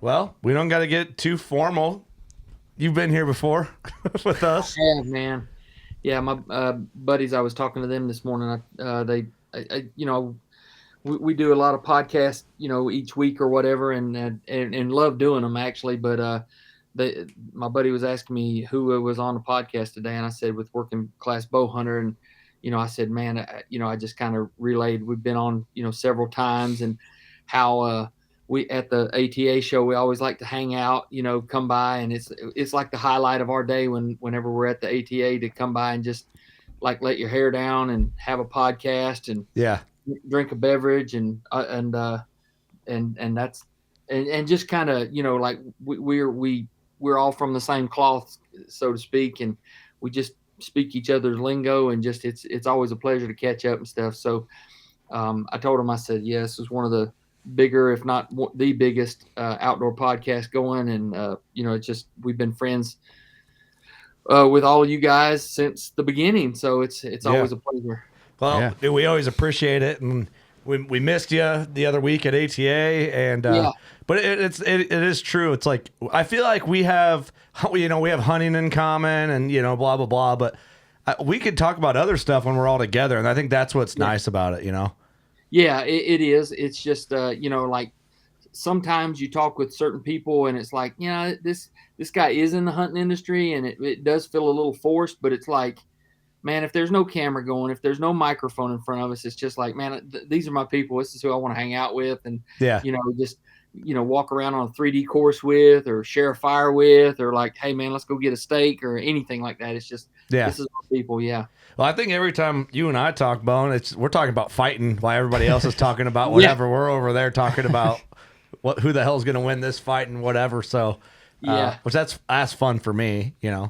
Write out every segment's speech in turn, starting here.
Well, we don't got to get too formal. You've been here before with us. Yeah, man. Yeah, my buddies. I was talking to them this morning. We do a lot of podcasts, each week or whatever, and love doing them actually. But my buddy was asking me who was on the podcast today, and I said with working class bow hunter, and I said, man, I just kind of relayed. We've been on, several times, and how we at the ATA show we always like to hang out, come by, and it's like the highlight of our day whenever we're at the ATA to come by and just like let your hair down and have a podcast and Yeah. drink a beverage and that's and just kind of like we're all from the same cloth, so to speak, and we just speak each other's lingo, and just it's always a pleasure to catch up and stuff. So I told him, I said, yeah, this is one of the bigger, if not the biggest, outdoor podcast going, and it's just we've been friends with all of you guys since the beginning, so it's Yeah. always a pleasure. Well, Yeah. dude, we always appreciate it, and we missed you the other week at ATA, and Yeah. but it is true. It's like I feel like we have hunting in common, and blah blah blah, but we could talk about other stuff when we're all together, and I think that's what's nice about it. Yeah, it is. It's just like sometimes you talk with certain people and it's like, this guy is in the hunting industry, and it does feel a little forced, but it's like, man, if there's no camera going, if there's no microphone in front of us, it's just like, man, these are my people. This is who I want to hang out with, and Yeah. just walk around on a 3D course with, or share a fire with, or like, hey man, let's go get a steak or anything like that. It's just, Yeah. this is my people. Yeah. Well, I think every time you and I talk, Bone, we're talking about fighting while everybody else is talking about whatever. We're over there talking about who the hell's going to win this fight and whatever. So, Yeah. which that's fun for me, Yeah.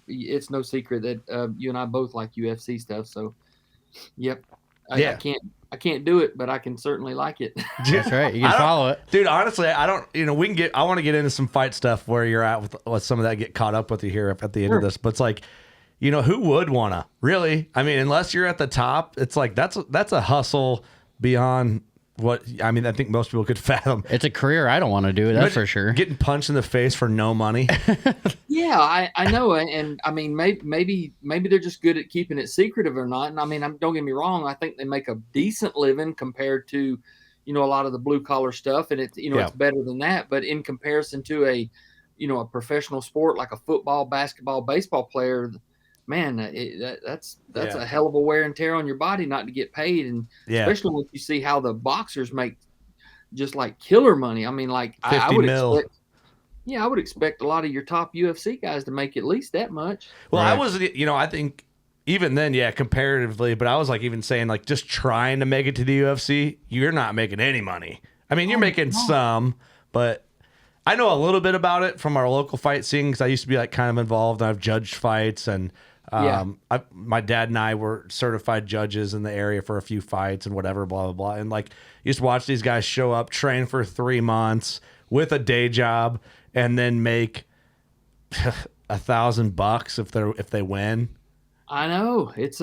It's no secret that you and I both like UFC stuff. So, yep. Yeah. I can't do it, but I can certainly like it. That's right. You can follow it. Dude, honestly, I don't, I want to get into some fight stuff where you're at with some of that, get caught up with you here at the end of this. But it's like, who would want to really? I mean, unless you're at the top, it's like that's a hustle beyond what I think most people could fathom. It's a career I don't want to do. That's for sure. Getting punched in the face for no money. Yeah, I know, and I mean, maybe they're just good at keeping it secretive or not. And I mean, don't get me wrong, I think they make a decent living compared to, a lot of the blue collar stuff, and it's it's better than that. But in comparison to a professional sport like a football, basketball, baseball player, man, that's a hell of a wear and tear on your body not to get paid, and especially when you see how the boxers make just like killer money. I mean, like I would expect. Yeah, I would expect a lot of your top UFC guys to make at least that much. Well, right. I was, I think even then, comparatively, but I was like even saying like just trying to make it to the UFC, you're not making any money. I mean, you're making some, but I know a little bit about it from our local fight scene because I used to be like kind of involved, and I've judged fights, and my dad and I were certified judges in the area for a few fights and whatever, blah, blah, blah. And like used to watch these guys show up, train for 3 months with a day job, and then make $1,000 if they win. I know it's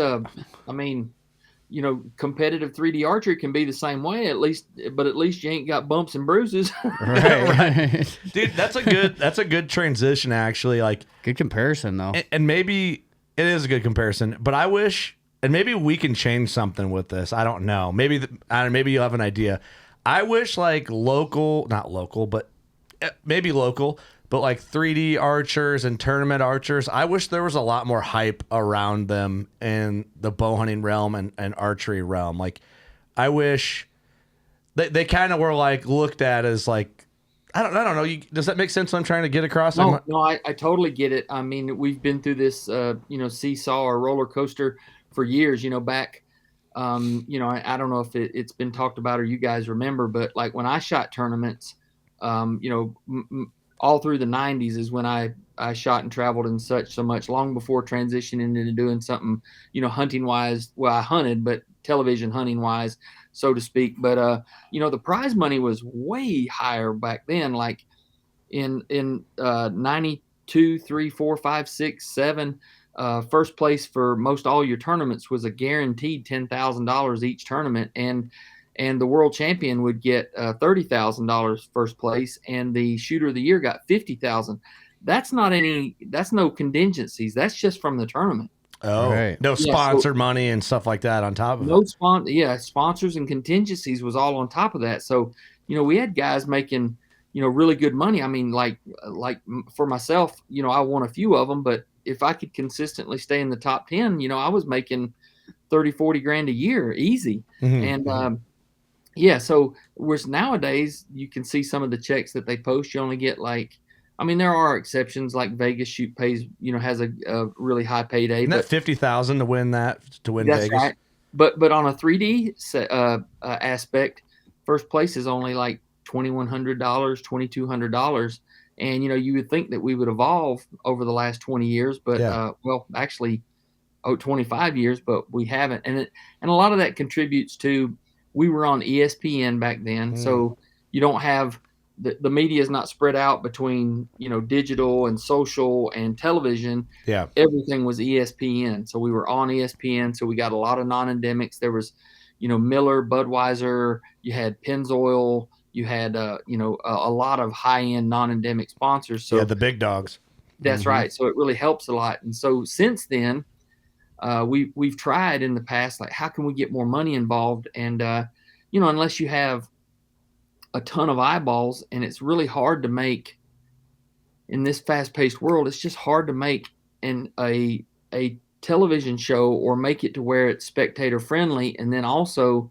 competitive 3D archery can be the same way, but at least you ain't got bumps and bruises. Right. Dude, that's a good transition actually. Like good comparison though. And maybe it is a good comparison, but I wish, and maybe we can change something with this. I don't know. Maybe you'll have an idea. I wish like maybe local, but like 3D archers and tournament archers, I wish there was a lot more hype around them in the bow hunting realm and archery realm. Like, I wish they kind of were like looked at as like, I don't know. Does that make sense what I'm trying to get across? No, I totally get it. I mean, we've been through this, seesaw or roller coaster for years, back. I don't know if it's been talked about or you guys remember, but like when I shot tournaments, all through the 90s is when I shot and traveled and so much, long before transitioning into doing something, hunting wise. Well, I hunted, but television hunting wise, so to speak. But, the prize money was way higher back then. Like in 92, 3, 4, 5, 6, 7, first place for most all your tournaments was a guaranteed $10,000 each tournament. And and the world champion would get $30,000 first place, and the shooter of the year got 50,000. That's no contingencies. That's just from the tournament. Oh, Right. no Yeah, sponsor money and stuff like that on top of No it. sponsors and contingencies was all on top of that. So, we had guys making, really good money. I mean, like for myself, I won a few of them, but if I could consistently stay in the top 10, I was making 30, 40 grand a year, easy. Mhm. And, yeah, so whereas nowadays you can see some of the checks that they post, you only get there are exceptions like Vegas shoot pays, has a really high payday, Isn't that but 50,000 to win that's Vegas? right. But on a 3D aspect, first place is only like $2,100, $2,200, and you would think that we would evolve over the last 20 years, but Yeah. well, actually, 25 years, but we haven't, and a lot of that contributes to we were on ESPN back then, so you don't have the media is not spread out between digital and social and television. Yeah. Everything was ESPN. So we were on ESPN. So we got a lot of non-endemics. There was, Miller, Budweiser, you had Pennzoil, you had, a lot of high-end non-endemic sponsors. So Yeah, the big dogs. that's right. So it really helps a lot. And so since then, we've tried in the past, like, how can we get more money involved? And, unless you have a ton of eyeballs, and it's really hard to make in this fast-paced world, it's just hard to make a television show or make it to where it's spectator friendly. And then also,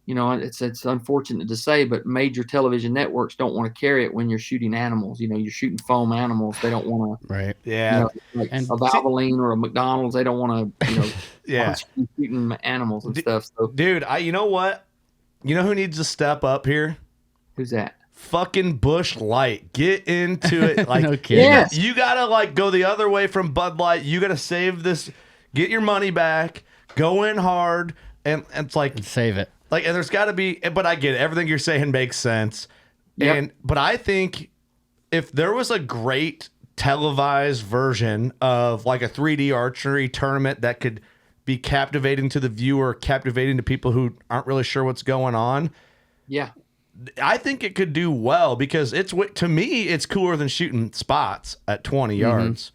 it's unfortunate to say, but major television networks don't want to carry it when you're shooting animals. You're shooting foam animals. They don't want to, Right. Yeah. like And- a Valvoline or a McDonald's. They don't want to, Yeah. shooting animals and stuff. So Dude, you know what? You know who needs to step up here? who's that? Fucking Busch Light. Get into it. Like, No kidding. Yes. you gotta go the other way from Bud Light. You gotta save this, get your money back, go in hard, and it's like Save it. and there's gotta be, but I get it. Everything you're saying makes sense. Yep. But I think if there was a great televised version of like a 3D archery tournament that could be captivating to the viewer, captivating to people who aren't really sure what's going on, Yeah. I think it could do well because to me, it's cooler than shooting spots at 20 yards.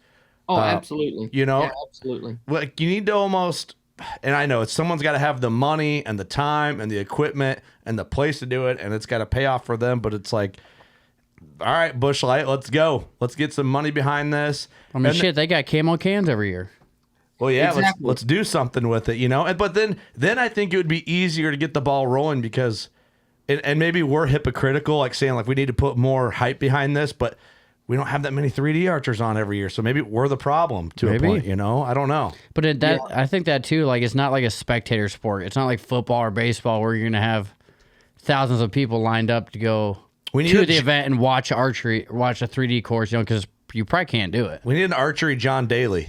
Oh, absolutely. Yeah, absolutely. Like you need to almost, and I know someone's got to have the money and the time and the equipment and the place to do it, and it's got to pay off for them. But it's like, all right, Busch Light, let's go. Let's get some money behind this. I mean, And shit, they got camo cans every year. Well, yeah, Exactly. let's do something with it, But then I think it would be easier to get the ball rolling because, and maybe we're hypocritical, like saying like we need to put more hype behind this, but we don't have that many 3D archers on every year, so maybe we're the problem to Maybe. a point, I don't know. But I think that too, like, it's not like a spectator sport. It's not like football or baseball where you're gonna have thousands of people lined up to go We need to a the j- event and watch archery, watch a 3D course, because you probably can't do it. We need an archery John Daly.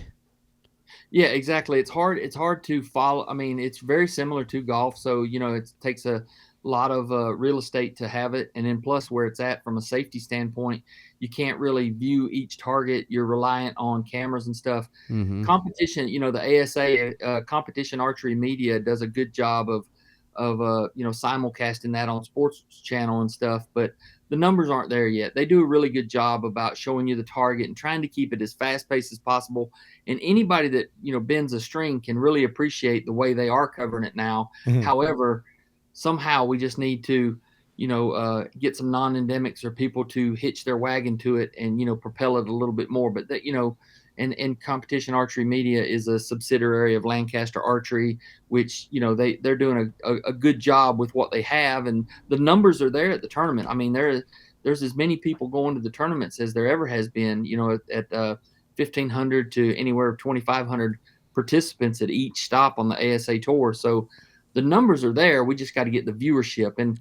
Yeah, exactly. It's hard to follow. I mean, it's very similar to golf. So, it takes a lot of real estate to have it. And then plus where it's at from a safety standpoint, you can't really view each target. You're reliant on cameras and stuff. Mm-hmm. Competition, the ASA, Competition Archery Media does a good job of simulcasting that on sports channel and stuff. But the numbers aren't there yet. They do a really good job about showing you the target and trying to keep it as fast paced as possible. And anybody that, bends a string can really appreciate the way they are covering it now. Mhm. However, somehow we just need to, get some non-endemics or people to hitch their wagon to it and, propel it a little bit more. But that, and Competition Archery Media is a subsidiary of Lancaster Archery, which, they're doing a good job with what they have. And the numbers are there at the tournament. I mean, there's as many people going to the tournaments as there ever has been, at 1,500 to anywhere 2,500 participants at each stop on the ASA tour. So the numbers are there. We just got to get the viewership. And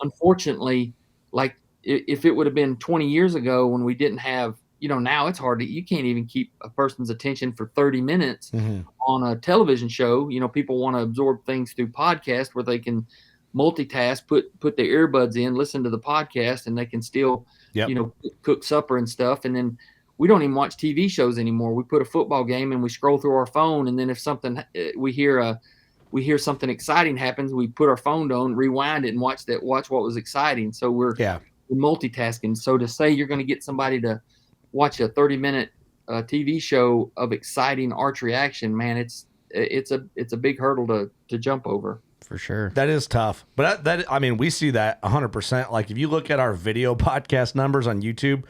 unfortunately, like if it would have been 20 years ago when we didn't have, now it's hard you can't even keep a person's attention for 30 minutes Mhm. on a television show. People want to absorb things through podcast where they can multitask, put their earbuds in, listen to the podcast, and they can still, Yep. cook supper and stuff. And then we don't even watch TV shows anymore. We put a football game and we scroll through our phone. And then if something, we hear we hear something exciting happens, we put our phone on, rewind it, and watch what was exciting. So we're multitasking. So to say you're going to get somebody to watch a 30-minute TV show of exciting archery action, man, it's a big hurdle to jump over. For sure. That is tough. But I mean, we see that 100%. Like if you look at our video podcast numbers on YouTube,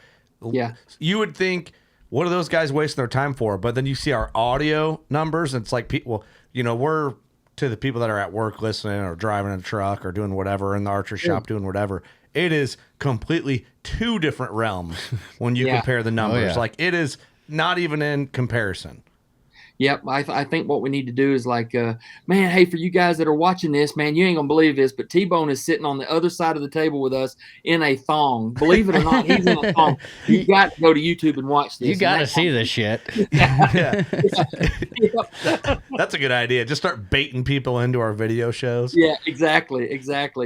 you would think, what are those guys wasting their time for? But then you see our audio numbers, and it's like people, you know, we're to the people that are at work listening or driving a truck or doing whatever in the archery shop doing whatever. It is completely two different realms when you compare the numbers. Like it is not even in comparison. Yep, I think what we need to do is like, man, hey, for you guys that are watching this, man, you ain't gonna believe this, but T-Bone is sitting on the other side of the table with us in a thong. Believe it or not, he's in a thong. You got to go to YouTube and watch this. You got to see this shit. That's a good idea. Just start baiting people into our video shows. Yeah, exactly.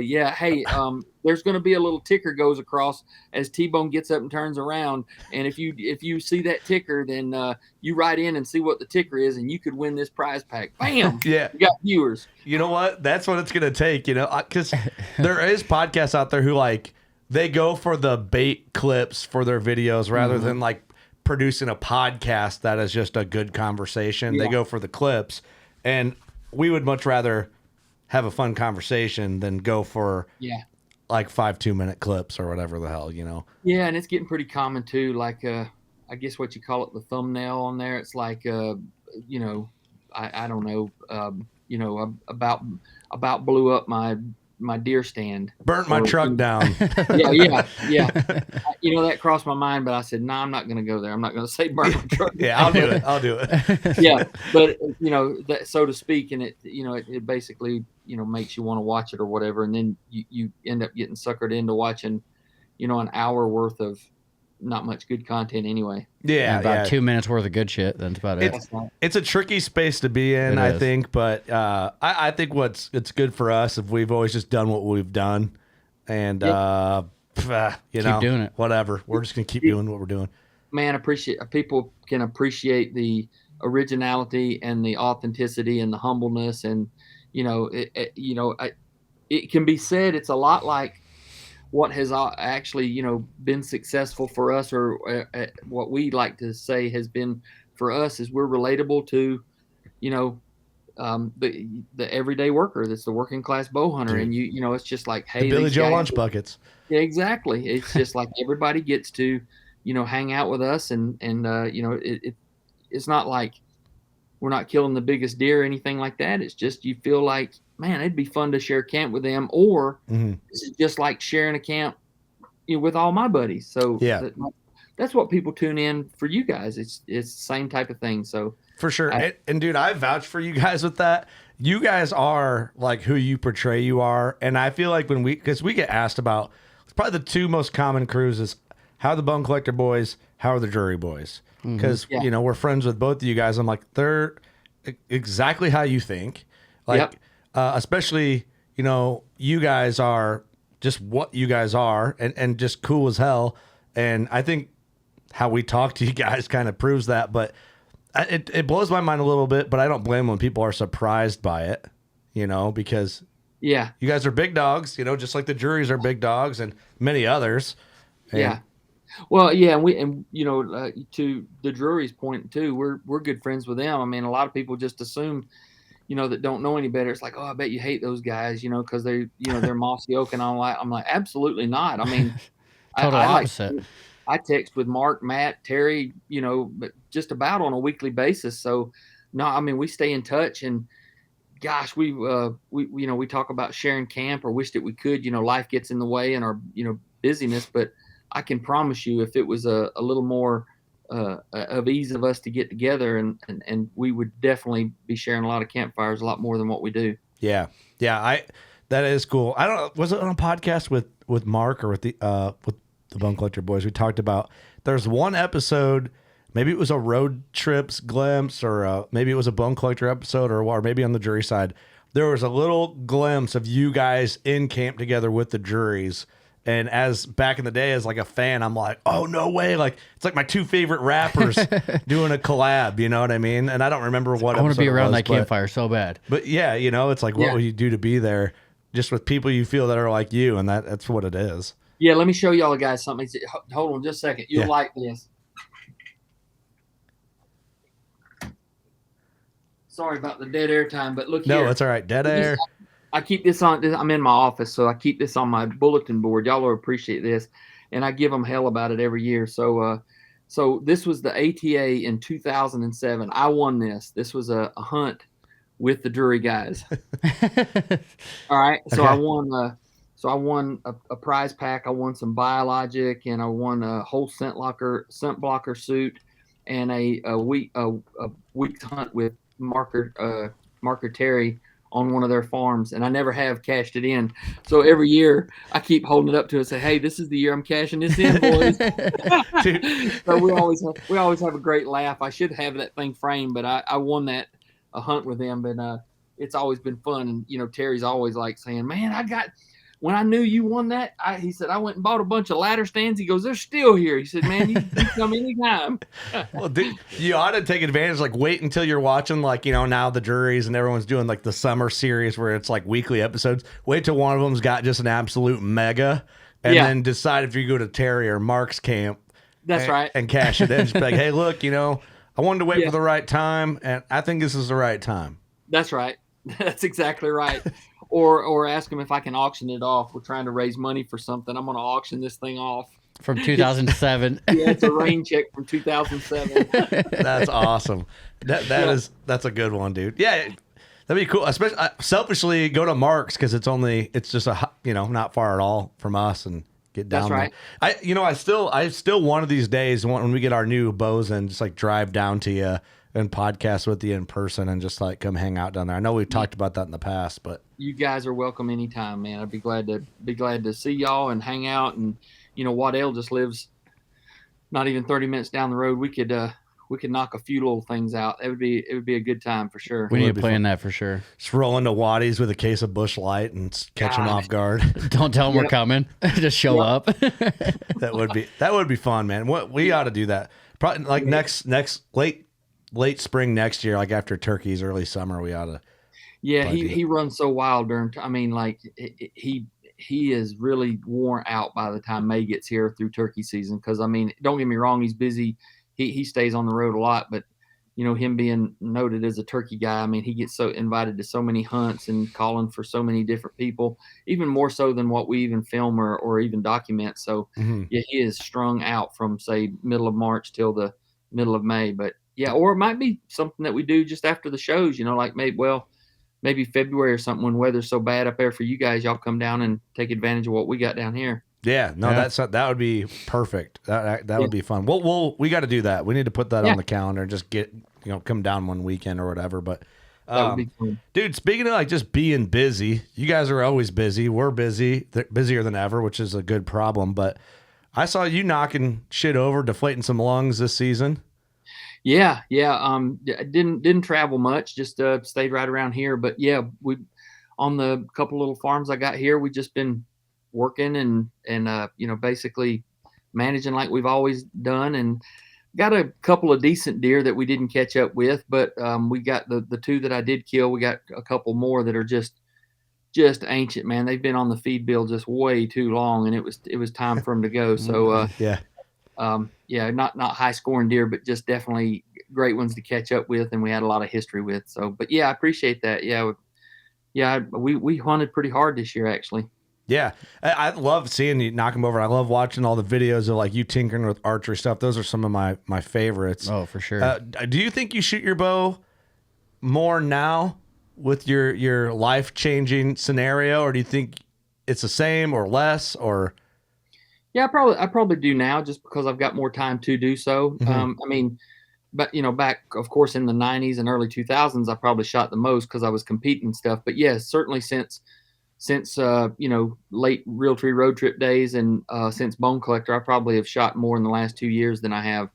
Yeah, hey, there's going to be a little ticker goes across as T-Bone gets up and turns around, and if you see that ticker, then you write in and see what the ticker is, and you could win this prize pack. Bam! Yeah, you got viewers. You know what? That's what it's going to take. You know, because there is podcasts out there who like they go for the bait clips for their videos rather than like producing a podcast that is just a good conversation. They go for the clips, and we would much rather have a fun conversation than go for like 5 2-minute clips or whatever the hell, you know. Yeah, and it's getting pretty common too. Like I guess what you call it, the thumbnail on there. It's like you know, I don't know, you know, about blew up my deer stand, burnt my truck down. yeah. You know, that crossed my mind, but I said, no, I'm not going to go there. I'm not going to say burn my truck. I'll do it. Yeah, but you know, that, so to speak, and it, you know, it basically, you know, makes you want to watch it or whatever, and then you end up getting suckered into watching, you know, an hour worth of not much good content anyway. Yeah, about 2 minutes worth of good shit. That's about it. It's a tricky space to be in, I think, but I think it's good for us if we've always just done what we've done, and you know, keep doing it. Whatever, we're just gonna keep doing what we're doing. Man, people can appreciate the originality and the authenticity and the humbleness, and you know, it can be said it's a lot like what has actually, you know, been successful for us, or what we like to say has been for us, is we're relatable to, you know, the everyday worker that's the working class bow hunter. And you know, it's just like, hey, the Billy Joe lunch buckets. Yeah, exactly. It's just like everybody gets to, you know, hang out with us, and you know, it's not like we're not killing the biggest deer or anything like that. It's just you feel like, man, it'd be fun to share camp with them, or this is just like sharing a camp, you know, with all my buddies. So that's what people tune in for you guys. It's the same type of thing. So for sure. And dude, I vouch for you guys with that. You guys are like who you portray you are. And I feel like because we get asked about, it's probably the two most common crews is how are the Bone Collector boys, how are the Drury boys? Because, you know, we're friends with both of you guys. I'm like, they're exactly how you think. Like, especially, you know, you guys are just what you guys are, and just cool as hell. And I think how we talk to you guys kind of proves that. But it blows my mind a little bit, but I don't blame when people are surprised by it, you know, because you guys are big dogs, you know, just like the Druries are big dogs and many others. And well, and you know, to the Drury's point too, we're good friends with them. I mean, a lot of people just assume, you know, that don't know any better. It's like, oh, I bet you hate those guys, you know, because they're, you know, they're mossy oak and all that. I'm like, absolutely not. I mean, total opposite. I text with Mark, Matt, Terry, you know, but just about on a weekly basis. So, no, I mean, we stay in touch, and gosh, we you know, we talk about sharing camp, or wish that we could. You know, life gets in the way and our, you know, busyness, but I can promise you, if it was a little more of ease of us to get together, and we would definitely be sharing a lot of campfires, a lot more than what we do. Yeah. That is cool. I don't know. Was it on a podcast with Mark or with the Bone Collector boys? We talked about, there's one episode, maybe it was a road trips glimpse, or maybe it was a Bone Collector episode, or maybe on the Drury side. There was a little glimpse of you guys in camp together with the Druries. And as back in the day, as like a fan, I'm like, oh no way! Like it's like my two favorite rappers doing a collab. You know what I mean? And I don't remember what I want to be episode it around was, that campfire so bad. But yeah, you know, it's like what would you do to be there, just with people you feel that are like you, and that's what it is. Yeah, let me show y'all guys something. Hold on just a second. You'll like this. Sorry about the dead air time, but look here. No, it's all right. Dead air. I keep this on. I'm in my office, so I keep this on my bulletin board. Y'all will appreciate this, and I give them hell about it every year. So, so this was the ATA in 2007. I won this. This was a hunt with the Drury guys. All right, so I won. So I won a prize pack. I won some biologic, and I won a whole scent blocker suit, and a week's hunt with Marker Terry on one of their farms, and I never have cashed it in. So every year I keep holding it up to it and say, hey, this is the year I'm cashing this in, boys. So we always have a great laugh. I should have that thing framed, but I won a hunt with them, but it's always been fun. And you know, Terry's always like saying, man, when I knew you won that, he said, I went and bought a bunch of ladder stands. He goes, they're still here. He said, man, you can come anytime. Well, dude, you ought to take advantage. Like, wait until you're watching, like, you know, now the Druries and everyone's doing like the summer series where it's like weekly episodes. Wait till one of them's got just an absolute mega, and then decide if you go to Terry or Mark's camp. That's right. And cash it in. Just be like, hey, look, you know, I wanted to wait for the right time, and I think this is the right time. That's right. That's exactly right. Or ask them if I can auction it off. We're trying to raise money for something. I'm going to auction this thing off. From 2007. Yeah, it's a rain check from 2007. That's awesome. That's a good one, dude. Yeah, that'd be cool. Especially selfishly, go to Mark's because it's just not far at all from us, and get down. That's right. There. I still one of these days when we get our new bows and just like drive down to you and podcast with you in person and just like come hang out down there. I know we've talked about that in the past, but you guys are welcome anytime, man. I'd be glad to see y'all and hang out. And you know, Waddell just lives not even 30 minutes down the road. We could knock a few little things out. It would be a good time for sure. We need to plan that for sure. Just roll into Waddy's with a case of Busch Light and catch them off guard. Don't tell them we're coming. Just show up. That would be fun, man. We ought to do that. Probably like next late spring next year, like after turkeys, early summer, we ought to. Yeah, he runs so wild during. I mean, like he is really worn out by the time May gets here through turkey season. Because I mean, don't get me wrong, he's busy. He stays on the road a lot, but you know, him being noted as a turkey guy, I mean, he gets so invited to so many hunts and calling for so many different people, even more so than what we even film or even document. So yeah, he is strung out from say middle of March till the middle of May. But yeah, or it might be something that we do just after the shows, you know, like maybe February or something when weather's so bad up there for you guys, y'all come down and take advantage of what we got down here. Yeah, no, that would be perfect. That would be fun. We got to do that. We need to put that on the calendar. Just come down one weekend or whatever. But that would be cool. Dude, speaking of like just being busy, you guys are always busy. We're busy, busier than ever, which is a good problem. But I saw you knocking shit over, deflating some lungs this season. Yeah. Didn't travel much, just stayed right around here. But yeah, we on the couple little farms I got here, we just been working and basically managing like we've always done, and got a couple of decent deer that we didn't catch up with. But we got the two that I did kill. We got a couple more that are just ancient, man. They've been on the feed bill just way too long, and it was time for them to go. So not high scoring deer, but just definitely great ones to catch up with, and we had a lot of history with. So, but yeah, I appreciate that. Yeah, we hunted pretty hard this year, actually. Yeah, I love seeing you knock them over. I love watching all the videos of like you tinkering with archery stuff. Those are some of my favorites. Oh, for sure. Do you think you shoot your bow more now with your life changing scenario, or do you think it's the same or less? Or yeah, I probably do now, just because I've got more time to do so. Mm-hmm. I mean, but back of course in the 90s and early 2000s, I probably shot the most because I was competing and stuff. But yeah, certainly since late Realtree road trip days and since Bone Collector, I probably have shot more in the last 2 years than I have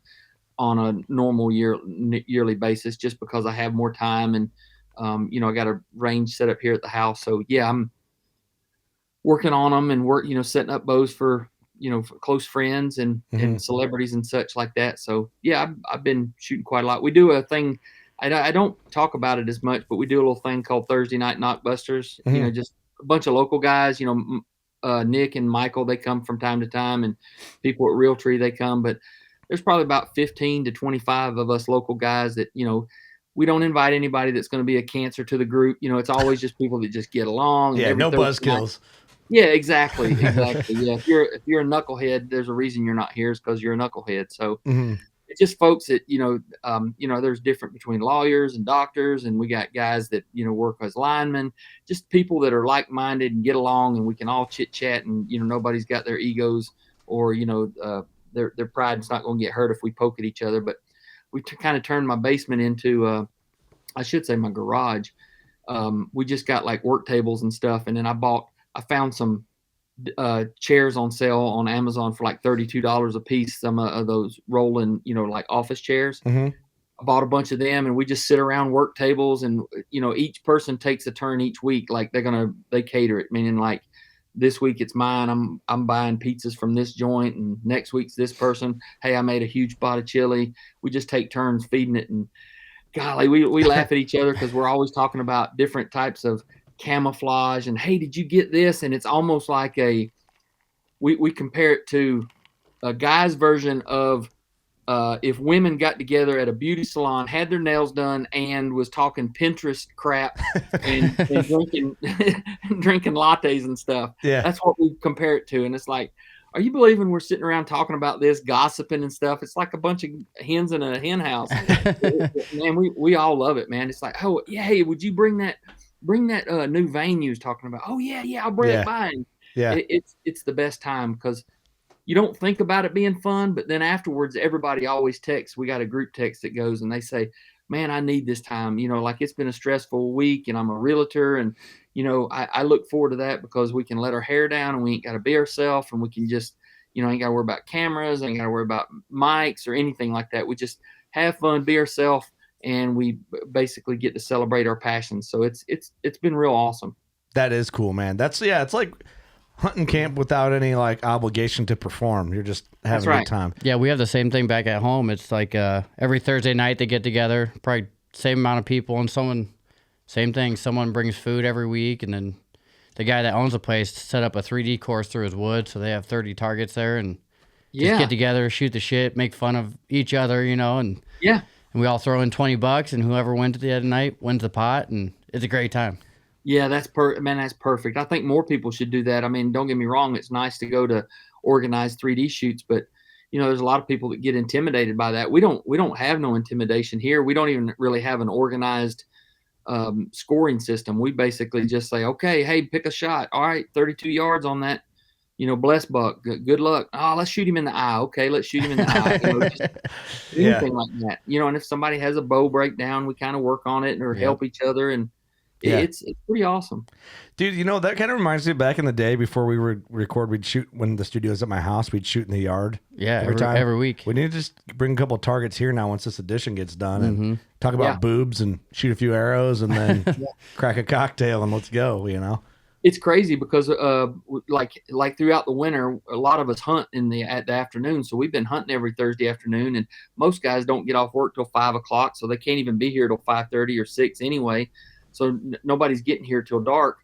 on a normal yearly basis, just because I have more time and I got a range set up here at the house. So yeah, working on them and setting up bows for, for close friends and celebrities and such like that. So yeah, I've been shooting quite a lot. We do a thing. I don't talk about it as much, but we do a little thing called Thursday Night Knockbusters. Just a bunch of local guys. Nick and Michael, they come from time to time, and people at Realtree, they come. But there's probably about 15 to 25 of us local guys that we don't invite anybody that's going to be a cancer to the group. It's always just people that just get along. Yeah, no buzzkills. Yeah, exactly. Yeah, if you're a knucklehead, there's a reason you're not here. Is because you're a knucklehead. So it's just folks that there's different between lawyers and doctors, and we got guys that work as linemen. Just people that are like-minded and get along, and we can all chit chat, and nobody's got their egos or their pride's not going to get hurt if we poke at each other. But we kind of turned my basement into I should say my garage. We just got like work tables and stuff, and then I found some chairs on sale on Amazon for like $32 a piece. Some of those rolling, like office chairs. I bought a bunch of them, and we just sit around work tables, and each person takes a turn each week. Like they cater it, meaning like this week it's mine. I'm buying pizzas from this joint, and next week's this person. Hey, I made a huge pot of chili. We just take turns feeding it, and golly, we laugh at each other because we're always talking about different types of camouflage. And hey, did you get this? And it's almost like we compare it to a guy's version of if women got together at a beauty salon, had their nails done, and was talking Pinterest crap and drinking lattes and stuff. Yeah, that's what we compare it to. And it's like, are you believing we're sitting around talking about this, gossiping and stuff? It's like a bunch of hens in a hen house. Man, we all love it, man. It's like, oh yeah, hey, would you bring that new vein you was talking about? Oh yeah, I'll bring it by. And yeah, it's the best time because you don't think about it being fun, but then afterwards, everybody always texts. We got a group text that goes, and they say, man, I need this time. Like it's been a stressful week, and I'm a realtor, and I look forward to that because we can let our hair down, and we ain't got to be ourselves, and we can just ain't got to worry about cameras, ain't got to worry about mics or anything like that. We just have fun, be ourselves, and we basically get to celebrate our passions. So it's been real awesome. That is cool, man. It's like hunting camp without any like obligation to perform. You're just having a good time. Yeah, we have the same thing back at home. It's like every Thursday night they get together, probably same amount of people, and same thing. Someone brings food every week, and then the guy that owns the place set up a 3D course through his woods, so they have 30 targets there, and just get together, shoot the shit, make fun of each other, and yeah. And we all throw in $20, and whoever wins at the end of the night wins the pot, and it's a great time. Yeah, that's perfect. I think more people should do that. I mean, don't get me wrong; it's nice to go to organized 3D shoots, but there's a lot of people that get intimidated by that. We don't have no intimidation here. We don't even really have an organized scoring system. We basically just say, okay, hey, pick a shot. All right, 32 yards on that. Bless buck. Good luck. Oh, let's shoot him in the eye. Okay, let's shoot him in the eye. Just anything like that. And if somebody has a bow breakdown, we kind of work on it or help each other, and it's pretty awesome. Dude, that kind of reminds me back in the day before we would record, we'd shoot when the studio was at my house, we'd shoot in the yard. Yeah, every week. We need to just bring a couple of targets here now once this edition gets done and talk about boobs and shoot a few arrows and then crack a cocktail and let's go, It's crazy because like throughout the winter, a lot of us hunt at the afternoon. So we've been hunting every Thursday afternoon, and most guys don't get off work till 5 o'clock, so they can't even be here till 5:30 or 6 anyway. So nobody's getting here till dark.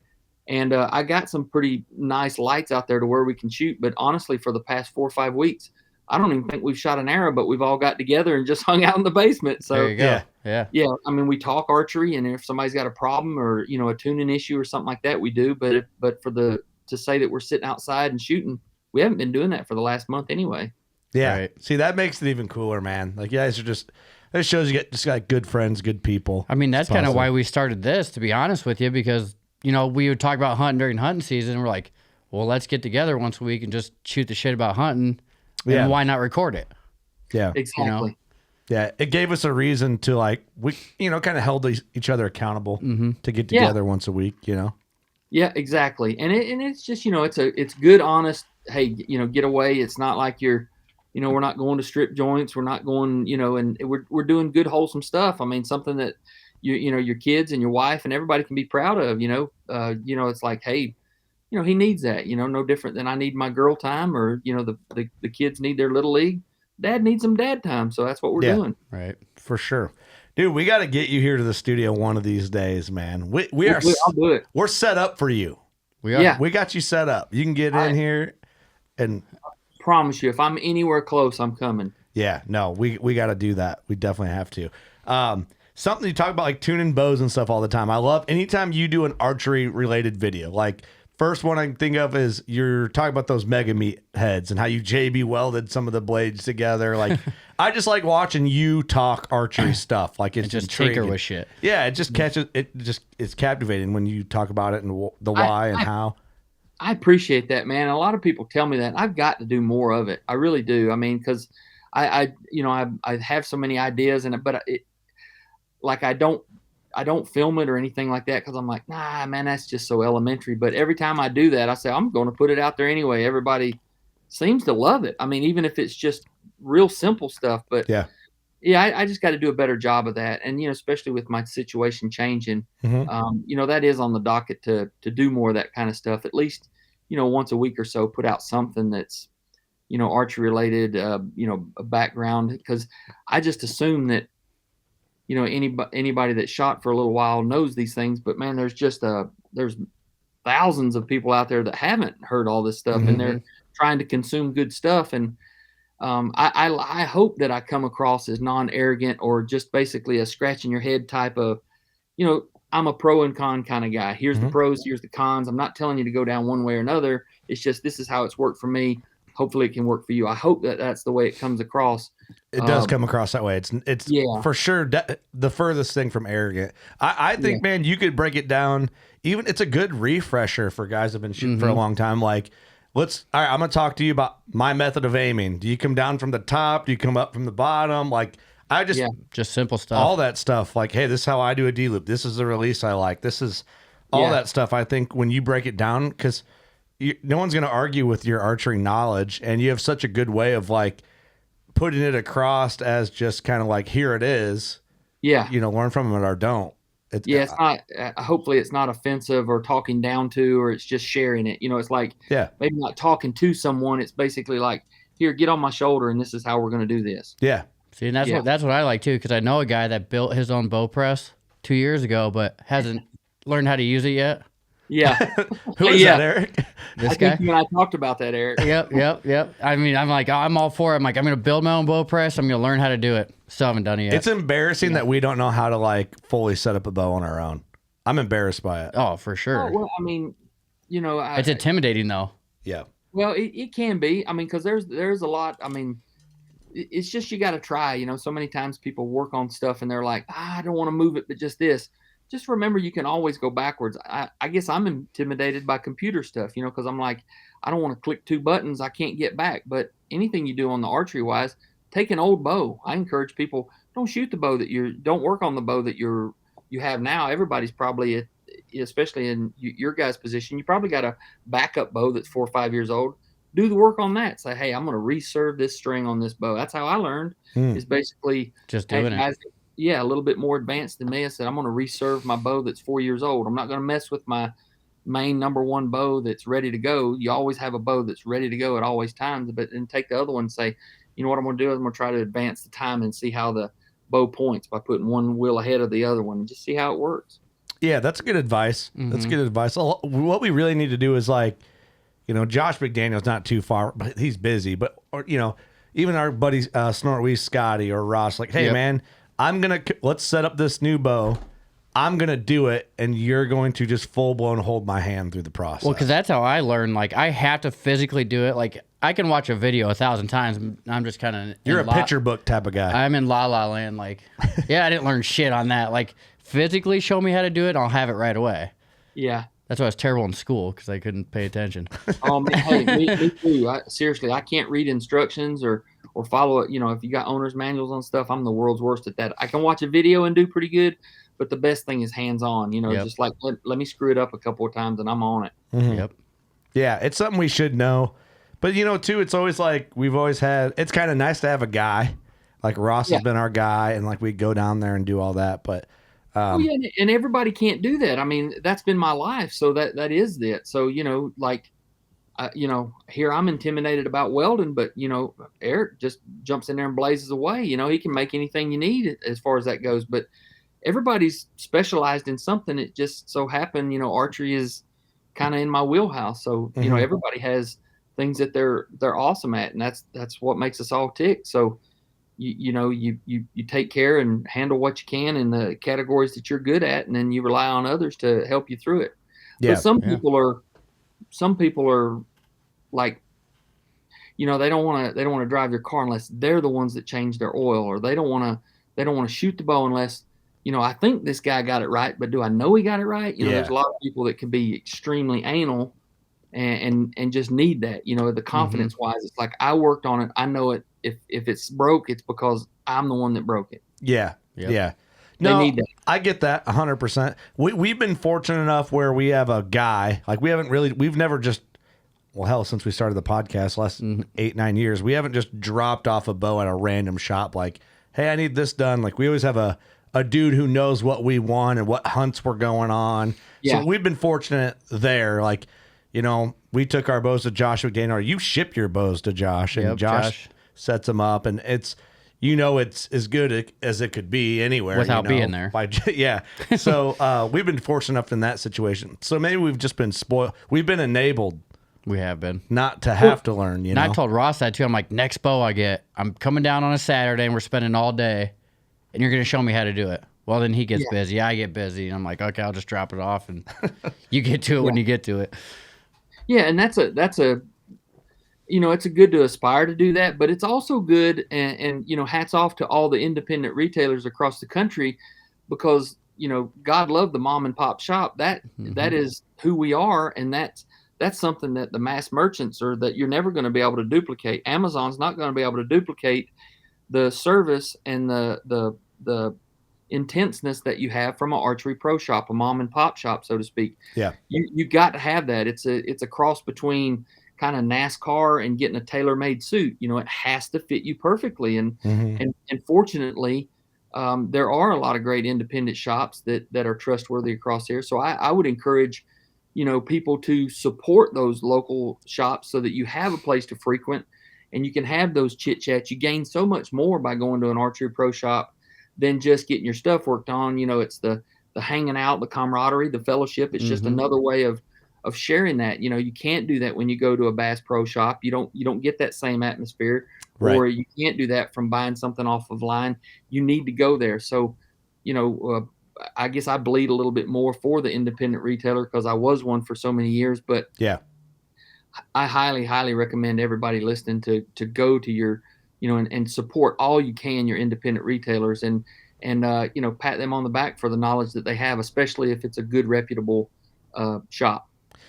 And I got some pretty nice lights out there to where we can shoot. But honestly, for the past 4 or 5 weeks, I don't even think we've shot an arrow, but we've all got together and just hung out in the basement. So there you go. Yeah. I mean, we talk archery, and if somebody's got a problem or a tuning issue or something like that, we do. But to say that we're sitting outside and shooting, we haven't been doing that for the last month anyway. Yeah. Right. See, that makes it even cooler, man. Like, you guys are that shows you got good friends, good people. I mean, that's kind of why we started this, to be honest with you, because, we would talk about hunting during hunting season. And we're like, well, let's get together once a week and just shoot the shit about hunting. And why not record it? Yeah. Exactly. Yeah. It gave us a reason to we kind of held each other accountable to get together once a week, Yeah, exactly. And it's just, it's good, honest, hey, get away. It's not like you're, we're not going to strip joints. We're not going, and we're doing good, wholesome stuff. I mean, something that your kids and your wife and everybody can be proud of, it's like, hey, he needs that. No different than I need my girl time, or the kids need their little league. Dad needs some dad time, so that's what we're Yeah. doing. Right. For sure. Dude, we got to get you here to the studio one of these days, man. We are I'll do it. we're set up for you. We are. Yeah. We got you set up. You can get in here and Promise you, if I'm anywhere close, I'm coming. yeah, no, we got to do that. We definitely have to. Something you talk about like tuning bows and stuff all the time. I love anytime you do an archery related video. Like first one I can think of is you're talking about those mega meat heads and how you JB welded some of the blades together. Like I just like watching you talk archery stuff. Like it's Just intriguing. tinker with shit. Yeah, it just catches it's captivating when you talk about it and the why and how. I appreciate that, man. A lot of people tell me that. I've got to do more of it. I really do. I mean, because I have so many ideas, like I don't film it or anything like that because I'm like, nah, man, that's just so elementary. But every time I do that, I say I'm going to put it out there anyway. Everybody seems to love it. I mean, even if it's just real simple stuff. But Yeah. I just got to do a better job of that. And especially with my situation changing, that is on the docket to do more of that kind of stuff. At least once a week or so, put out something that's archery related, a background, because I just assume that anybody that shot for a little while knows these things, but man, there's thousands of people out there that haven't heard all this stuff, and they're trying to consume good stuff. And I hope that I come across as non-arrogant or just basically a scratching your head type of, I'm a pro and con kind of guy. Here's the pros, here's the cons. I'm not telling you to go down one way or another. It's just, this is how it's worked for me. Hopefully it can work for you. I hope that that's the way it comes across. It does come across that way. It's Yeah. for sure the furthest thing from arrogant. I think, man, you could break it down. Even it's a good refresher for guys that have been shooting for a long time. Like, all right, I'm going to talk to you about my method of aiming. Do you come down from the top? Do you come up from the bottom? Like, Just simple stuff. all that stuff. Like, hey, this is how I do a D loop. This is the release I like. This is all that stuff. I think when you break it down, because no one's going to argue with your archery knowledge, and you have such a good way of like putting it across as just kind of like, here it is. Yeah. Learn from it or don't. It's not, hopefully it's not offensive or talking down to, or it's just sharing it. It's like, maybe not talking to someone. It's basically like, here, get on my shoulder, and this is how we're going to do this. Yeah. See, and that's what I like too, because I know a guy that built his own bow press 2 years ago, but hasn't learned how to use it yet. Yeah. Who is that, Eric? This guy. I think you and I talked about that, Eric. Yep. I mean, I'm like, I'm all for it. I'm like, I'm going to build my own bow press. I'm going to learn how to do it. Still haven't done it yet. It's embarrassing that we don't know how to like fully set up a bow on our own. I'm embarrassed by it. Oh, for sure. Oh, well, I mean, it's intimidating though. Yeah. Well, it can be. I mean, because there's a lot. I mean, it's just you got to try. So many times people work on stuff and they're like, I don't want to move it, but just this. Just remember, you can always go backwards. I guess I'm intimidated by computer stuff, because I'm like, I don't want to click two buttons. I can't get back. But anything you do on the archery wise, take an old bow. I encourage people, don't shoot the bow don't work on the bow that you have now. Everybody's probably, especially in your guys' position, you probably got a backup bow that's 4 or 5 years old. Do the work on that. Say, hey, I'm going to reserve this string on this bow. That's how I learned. Is basically just doing it. Yeah, a little bit more advanced than me. I said, I'm going to reserve my bow that's 4 years old. I'm not going to mess with my main number one bow that's ready to go. You always have a bow that's ready to go at always times, but then take the other one and say, what I'm going to do is I'm going to try to advance the time and see how the bow points by putting one wheel ahead of the other one and just see how it works. Yeah, that's good advice. That's good advice. What we really need to do is like, Josh McDaniel's not too far, but he's busy. But, even our buddies, Snortweed, Scotty, or Ross, like, hey, man, let's set up this new bow. I'm going to do it, and you're going to just full-blown hold my hand through the process. Well, because that's how I learn. Like, I have to physically do it. Like, I can watch a video 1,000 times, and I'm just kind of... You're a picture book type of guy. I'm in La La Land. Like, I didn't learn shit on that. Like, physically show me how to do it, I'll have it right away. Yeah. That's why I was terrible in school, because I couldn't pay attention. Oh, man, hey, me too. Seriously, I can't read instructions or follow it. If you got owner's manuals on stuff, I'm the world's worst at that. I can watch a video and do pretty good, but the best thing is hands-on. Just like let me screw it up a couple of times and I'm on it. Yep. Yeah, it's something we should know. But, too, it's always like we've always had – it's kind of nice to have a guy. Like Ross has been our guy, and like we go down there and do all that. But Oh, yeah, and everybody can't do that. I mean, that's been my life, so that is it. So like, here I'm intimidated about welding, but Eric just jumps in there and blazes away. He can make anything you need as far as that goes. But everybody's specialized in something. It just so happened, archery is kind of in my wheelhouse. So everybody has things that they're awesome at, and that's what makes us all tick. So you take care and handle what you can in the categories that you're good at, and then you rely on others to help you through it. Yeah. But some people are like, they don't want to drive their car unless they're the ones that change their oil, or they don't want to shoot the bow unless, I think this guy got it right, but do I know he got it right? There's a lot of people that can be extremely anal and just need that, the confidence wise. It's like, I worked on it. I know it. If it's broke, it's because I'm the one that broke it. Yeah. Yep. Yeah. They No, need that. I get that 100%. We've been fortunate enough where we have a guy, like we've never just, well, hell, since we started the podcast last 8-9 years, we haven't just dropped off a bow at a random shop like, hey, I need this done. Like, we always have a dude who knows what we want and what hunts we're going on. Yeah. So we've been fortunate there. Like, we took our bows to Josh McDaniel, or you ship your bows to Josh, and Yep, Josh sets them up, and it's as good as it could be anywhere Without being there. Yeah. So we've been fortunate enough in that situation. So maybe we've just been spoiled. We've been enabled We have been. not to have to learn, And I told Ross that too. I'm like, next bow I get, I'm coming down on a Saturday and we're spending all day, and you're going to show me how to do it. Well, then he gets busy. I get busy. And I'm like, okay, I'll just drop it off and you get to it when you get to it. Yeah, and that's a it's good to aspire to do that, but it's also good, and hats off to all the independent retailers across the country, because God love the mom and pop shop. That is who we are, and that's something that the mass merchants that you're never going to be able to duplicate. Amazon's not going to be able to duplicate the service and the intenseness that you have from an archery pro shop, a mom and pop shop, so to speak. Yeah. You got to have that. It's a cross between kind of NASCAR and getting a tailor-made suit. It has to fit you perfectly. And fortunately, there are a lot of great independent shops that are trustworthy across here. So I would encourage, people to support those local shops so that you have a place to frequent and you can have those chit chats. You gain so much more by going to an archery pro shop than just getting your stuff worked on. It's the hanging out, the camaraderie, the fellowship. It's just another way of sharing that. You can't do that when you go to a Bass Pro shop. You don't get that same atmosphere, Right. or you can't do that from buying something off of line. You need to go there. So, I guess I bleed a little bit more for the independent retailer because I was one for so many years, but Yeah. I highly, highly recommend everybody listening to go to your, and support all you can your independent retailers, and pat them on the back for the knowledge that they have, especially if it's a good, reputable shop.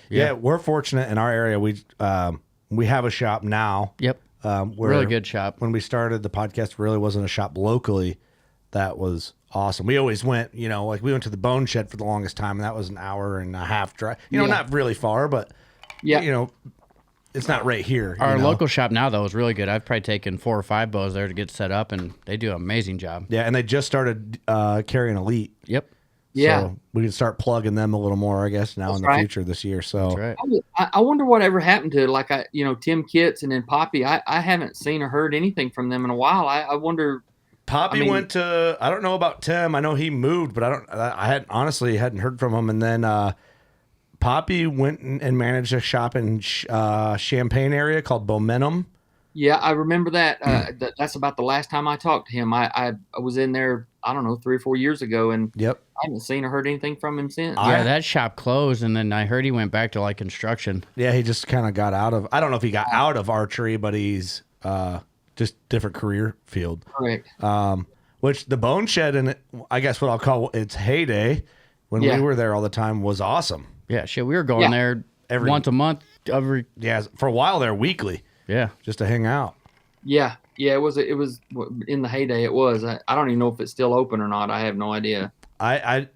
Yeah, we're fortunate in our area. We have a shop now. Yep. Where Really good shop. When we started the podcast, really wasn't a shop locally that was awesome. We always went, like we went to the Bone Shed for the longest time, and that was an hour and a half drive. Not really far, but it's not right here. Our local shop now, though, is really good. I've probably taken 4 or 5 bows there to get set up, and they do an amazing job. Yeah, and they just started carrying Elite. Yep. Yeah. So we can start plugging them a little more, I guess, now in the future this year. So That's right. I wonder what ever happened to Tim Kitts and then Poppy. I haven't seen or heard anything from them in a while. I wonder. Poppy went to, I don't know about Tim. I know he moved, but I honestly hadn't heard from him. And then Poppy went and managed a shop in Champaign area called Momentum. Yeah, I remember that. That's about the last time I talked to him. I was in there, I don't know, 3 or 4 years ago, and Yep. I haven't seen or heard anything from him since. Yeah, that shop closed, and then I heard he went back to construction. Yeah, he just kind of got out of, I don't know if he got out of archery, but he's just different career field. Correct. Which the Bone Shed, and I guess what I'll call its heyday, when we were there all the time, was awesome. Yeah, shit, we were going there once a month. Yeah, for a while there, weekly. Yeah. Just to hang out. Yeah, it was in the heyday. It was. I don't even know if it's still open or not. I have no idea. I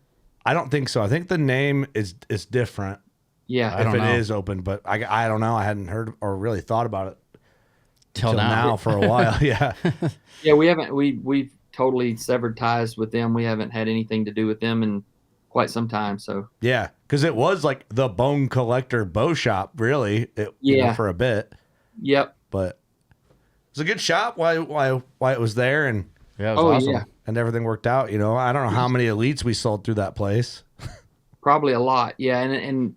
don't think so. I think the name is different. Yeah, I don't know. If it is open, but I don't know. I hadn't heard or really thought about it Till now for a while. Yeah. yeah. We haven't. We've totally severed ties with them. We haven't had anything to do with them in quite some time. So Yeah, because it was like the Bone Collector bow shop, really. Yeah. For a bit, yep. but it was a good shop. Why it was there and Yeah, it was awesome. Yeah, everything worked out. I don't know how many elites we sold through that place. probably a lot. Yeah, and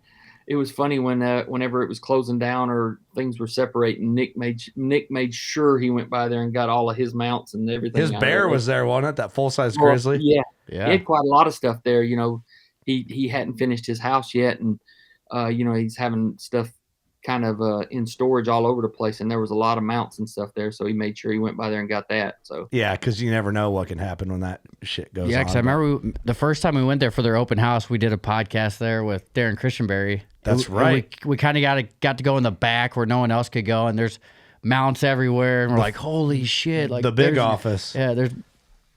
it was funny whenever it was closing down or things were separating, Nick made sure he went by there and got all of his mounts and everything. His bear was there, wasn't it? That full size Well, grizzly. Yeah, Yeah. he had quite a lot of stuff there. He hadn't finished his house yet, and he's having stuff kind of in storage all over the place, and there was a lot of mounts and stuff there, so he made sure he went by there and got that. So Yeah, because you never know what can happen when that shit goes on. Yeah, because I remember the first time we went there for their open house, we did a podcast there with Darren Christianberry. That's And right. We kind of got to go in the back where no one else could go, and there's mounts everywhere, and we're like, holy shit! Like the big there's- office. Yeah, there's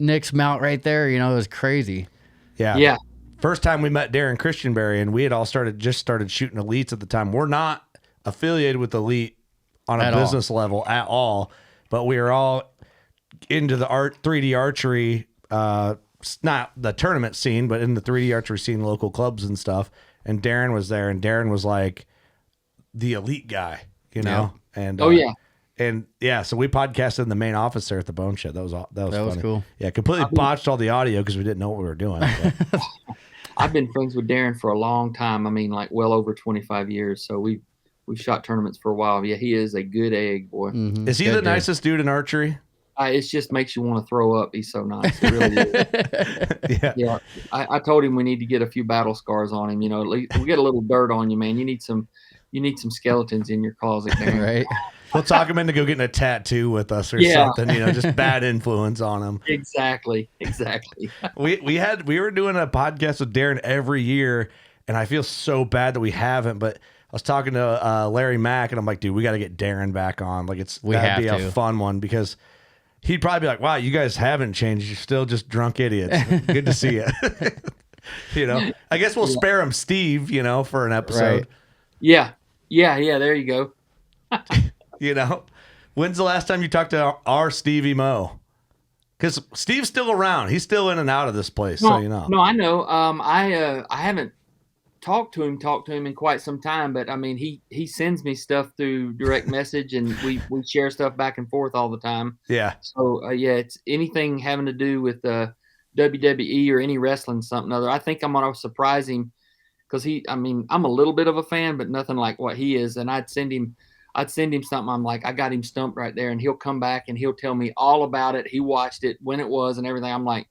Nick's mount right there. It was crazy. yeah, First time we met Darren Christianberry, and we had all started shooting elites at the time. We're not affiliated with Elite on a At all. business level at all, but we were all into the 3D archery, not the tournament scene, but in the 3D archery scene, local clubs and stuff. And Darren was there, and Darren was like the elite guy, And Oh, yeah. and yeah, so we podcasted in the main office there at the Bone Shed. That was funny. cool. Yeah, completely botched all the audio because we didn't know what we were doing. but- I've been friends with Darren for a long time. I mean, like well over 25 years. So we've shot tournaments for a while. Yeah, he is a good egg, boy. Mhm. Is he Good the dude. nicest dude in archery? It just makes you want to throw up. He's so nice. It really is. Yeah. Yeah, I told him we need to get a few battle scars on him. At least we get a little dirt on you, man. You need some skeletons in your closet, Darren. Right? We'll talk him into go getting a tattoo with us or Yeah. something, just bad influence on him. Exactly. We were doing a podcast with Darren every year, and I feel so bad that we haven't, but I was talking to Larry Mack, and I'm like, dude, we got to get Darren back on. Like that'd have be to. a fun one because he'd probably be like, wow, you guys haven't changed. You're still just drunk idiots. Good to see you. I guess we'll spare him Steve, for an episode. Right. Yeah. There you go. When's the last time you talked to our Stevie Mo? Because Steve's still around. He's still in and out of this place, so you know. No, I know. I haven't talked to him in quite some time, but I mean, he sends me stuff through direct message, and we share stuff back and forth all the time. Yeah. So it's anything having to do with WWE or any wrestling, something other. I think I'm gonna surprise him because I'm a little bit of a fan, but nothing like what he is. And I'd send him something. I'm like, I got him stumped right there, and he'll come back and he'll tell me all about it. He watched it when it was and everything. I'm like,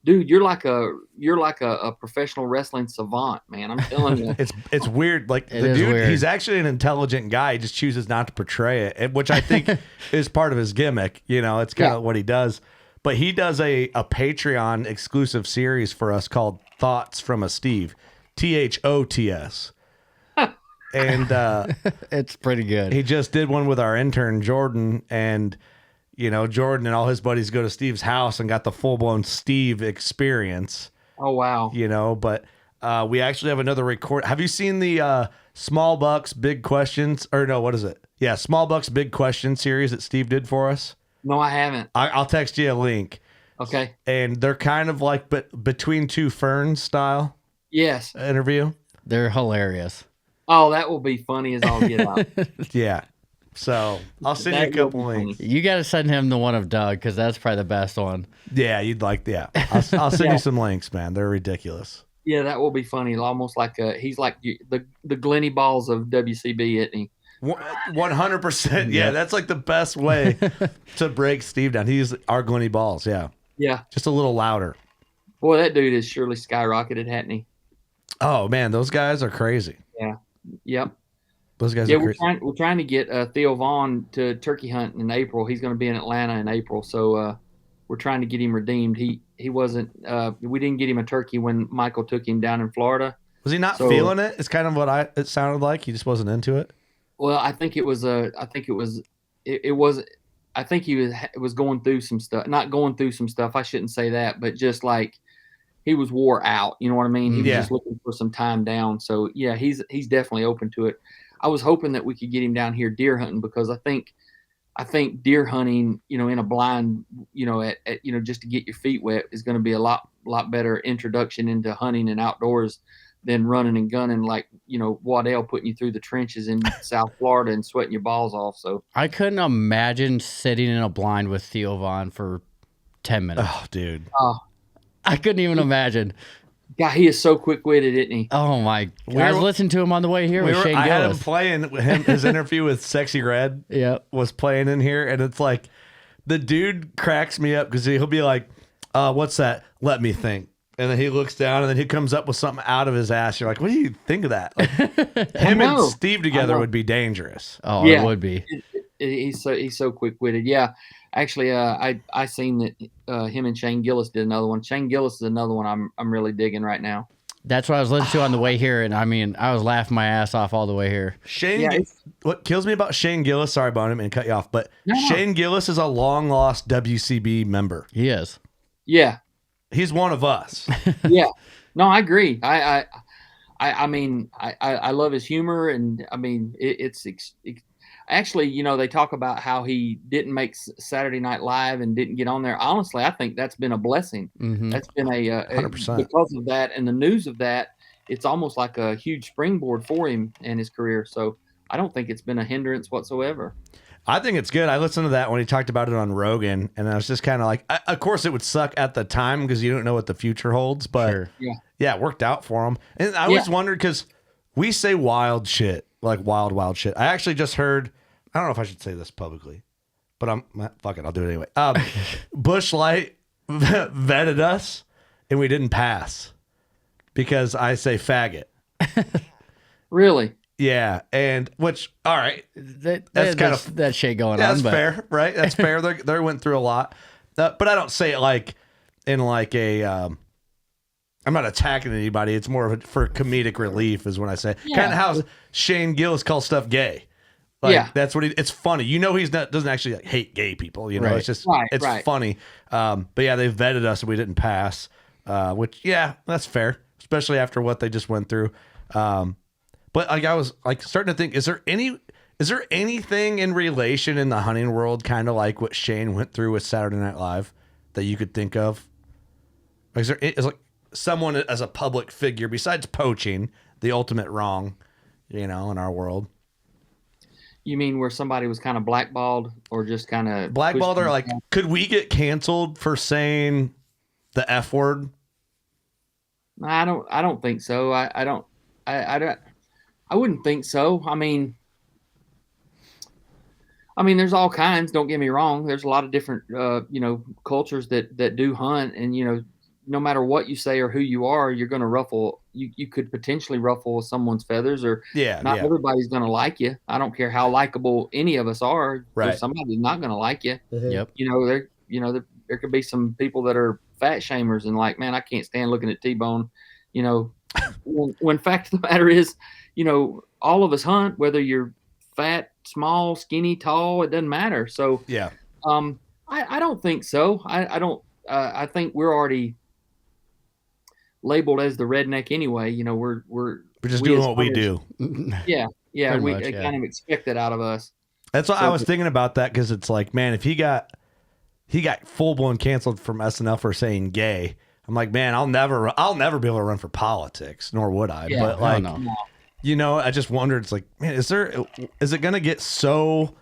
dude, you're like a professional wrestling savant, man. I'm telling you. It's weird. Like It the is dude, weird. he's actually an intelligent guy. He just chooses not to portray it, which I think is part of his gimmick. It's kind of what he does. But he does a Patreon exclusive series for us called Thoughts from a Steve, THOTS. And It's pretty good. he just did one with our intern Jordan, and Jordan and all his buddies go to Steve's house and got the full blown Steve experience. Oh wow. But we actually have another record. Have you seen the Small Bucks Big Questions? Or no, what is it? Yeah, Small Bucks Big Question series that Steve did for us. No, I haven't. I'll text you a link. Okay. And they're kind of like Between Two Ferns style Yes. interview. They're hilarious. Oh, that will be funny as all get out. Yeah. So I'll send you a That will couple be links. funny. You got to send him the one of Doug because that's probably the best one. Yeah, you'd like. Yeah, I'll send Yeah. you some links, man. They're ridiculous. Yeah, that will be funny. Almost like he's like the Glenny Balls of WCB, isn't he? 100%. Yeah, Yeah. that's like the best way to break Steve down. He's our Glenny Balls. Yeah, Yeah. just a little louder. Boy, that dude has surely skyrocketed, hasn't he? Oh man, those guys are crazy. Yep. Those guys Yeah, are crazy. we're trying to get Theo Vaughn to turkey hunt in April. He's going to be in Atlanta in April, so we're trying to get him redeemed. He wasn't. We didn't get him a turkey when Michael took him down in Florida. Was he not So- feeling it? It's kind of what it sounded like. He just wasn't into it. Well, I think it was. I think it was. It was. I think he was going through some stuff. Not going through some stuff. I shouldn't say that, but just like he was wore out. You know what I mean? He was Yeah. just looking for some time down. So yeah, he's definitely open to it. I was hoping that we could get him down here deer hunting because I think I think deer hunting, in a blind, just to get your feet wet is going to be a lot better introduction into hunting and outdoors than running and gunning like, Waddell putting you through the trenches in South Florida and sweating your balls off. So I couldn't imagine sitting in a blind with Theo Vaughn for 10 minutes. Oh, dude. I couldn't even imagine. God, he is so quick-witted, isn't he? Oh my! I was listening to him on the way here with Shane I had him Gillis. playing his interview with Sexy Red. Yep. Was playing in here, and it's like the dude cracks me up because he'll be like, "What's that? Let me think." And then he looks down, and then he comes up with something out of his ass. You're like, "What do you think of that?" Like, him and Steve together would be dangerous. Oh, yeah. It would be. He's so quick-witted. Yeah, actually, I seen that him and Shane Gillis did another one. Shane Gillis is another one I'm really digging right now. That's what I was listening to on the way here, and I mean, I was laughing my ass off all the way here. What kills me about Shane Gillis? Sorry, Bonham, and cut you off, but Shane Gillis is a long lost WCB member. He is. Yeah, he's one of us. Yeah, no, I agree. I mean, I love his humor, and I mean, it's actually, they talk about how he didn't make Saturday Night Live and didn't get on there. Honestly, I think that's been a blessing. Mm-hmm. That's been 100%. Because of that and the news of that, it's almost like a huge springboard for him and his career. So I don't think it's been a hindrance whatsoever. I think it's good. I listened to that when he talked about it on Rogan, and I was just kind of like, of course it would suck at the time because you don't know what the future holds, but Sure. yeah, it worked out for him. And I always wondered because we say wild shit, like wild shit. I actually just heard, I don't know if I should say this publicly, but fuck it, I'll do it anyway. Busch Light vetted us, and we didn't pass because I say faggot. Really? Yeah, and which, all right, that's kind of that shit going on. That's but fair, right? That's fair. They went through a lot, but I don't say it like in like a. I'm not attacking anybody. It's more of for comedic relief, is when I say. Yeah. Kind of how Shane Gillis calls stuff gay. Like, that's what it's funny. He's doesn't actually like, hate gay people. Right. It's just it's funny. But yeah, they vetted us and we didn't pass. Which that's fair, especially after what they just went through. But like I was like starting to think, is there anything in relation in the hunting world kind of like what Shane went through with Saturday Night Live that you could think of? Like, is like someone as a public figure besides poaching, the ultimate wrong, in our world? You mean where somebody was kind of blackballed or just kind of blackballed, or like, could we get canceled for saying the F word? I don't think so. I wouldn't think so. I mean, there's all kinds. Don't get me wrong. There's a lot of different, cultures that do hunt, and no matter what you say or who you are, you're going to ruffle. You could potentially ruffle someone's feathers, or not everybody's going to like you. I don't care how likable any of us are. Right. There's somebody's not going to like you. Yep. There could be some people that are fat shamers and like, man, I can't stand looking at T-Bone. When fact of the matter is, all of us hunt, whether you're fat, small, skinny, tall, it doesn't matter. So yeah, I don't think so. I don't. I think we're already labeled as the redneck anyway. We're just doing what we do. Yeah, Pretty much, kind of expect it out of us. That's why I was thinking about that, because it's like, man, if he got full blown canceled from SNL for saying gay, I'm like, man, I'll never be able to run for politics, nor would I. Yeah, but like, no. I just wondered, it's like, man, is it gonna get so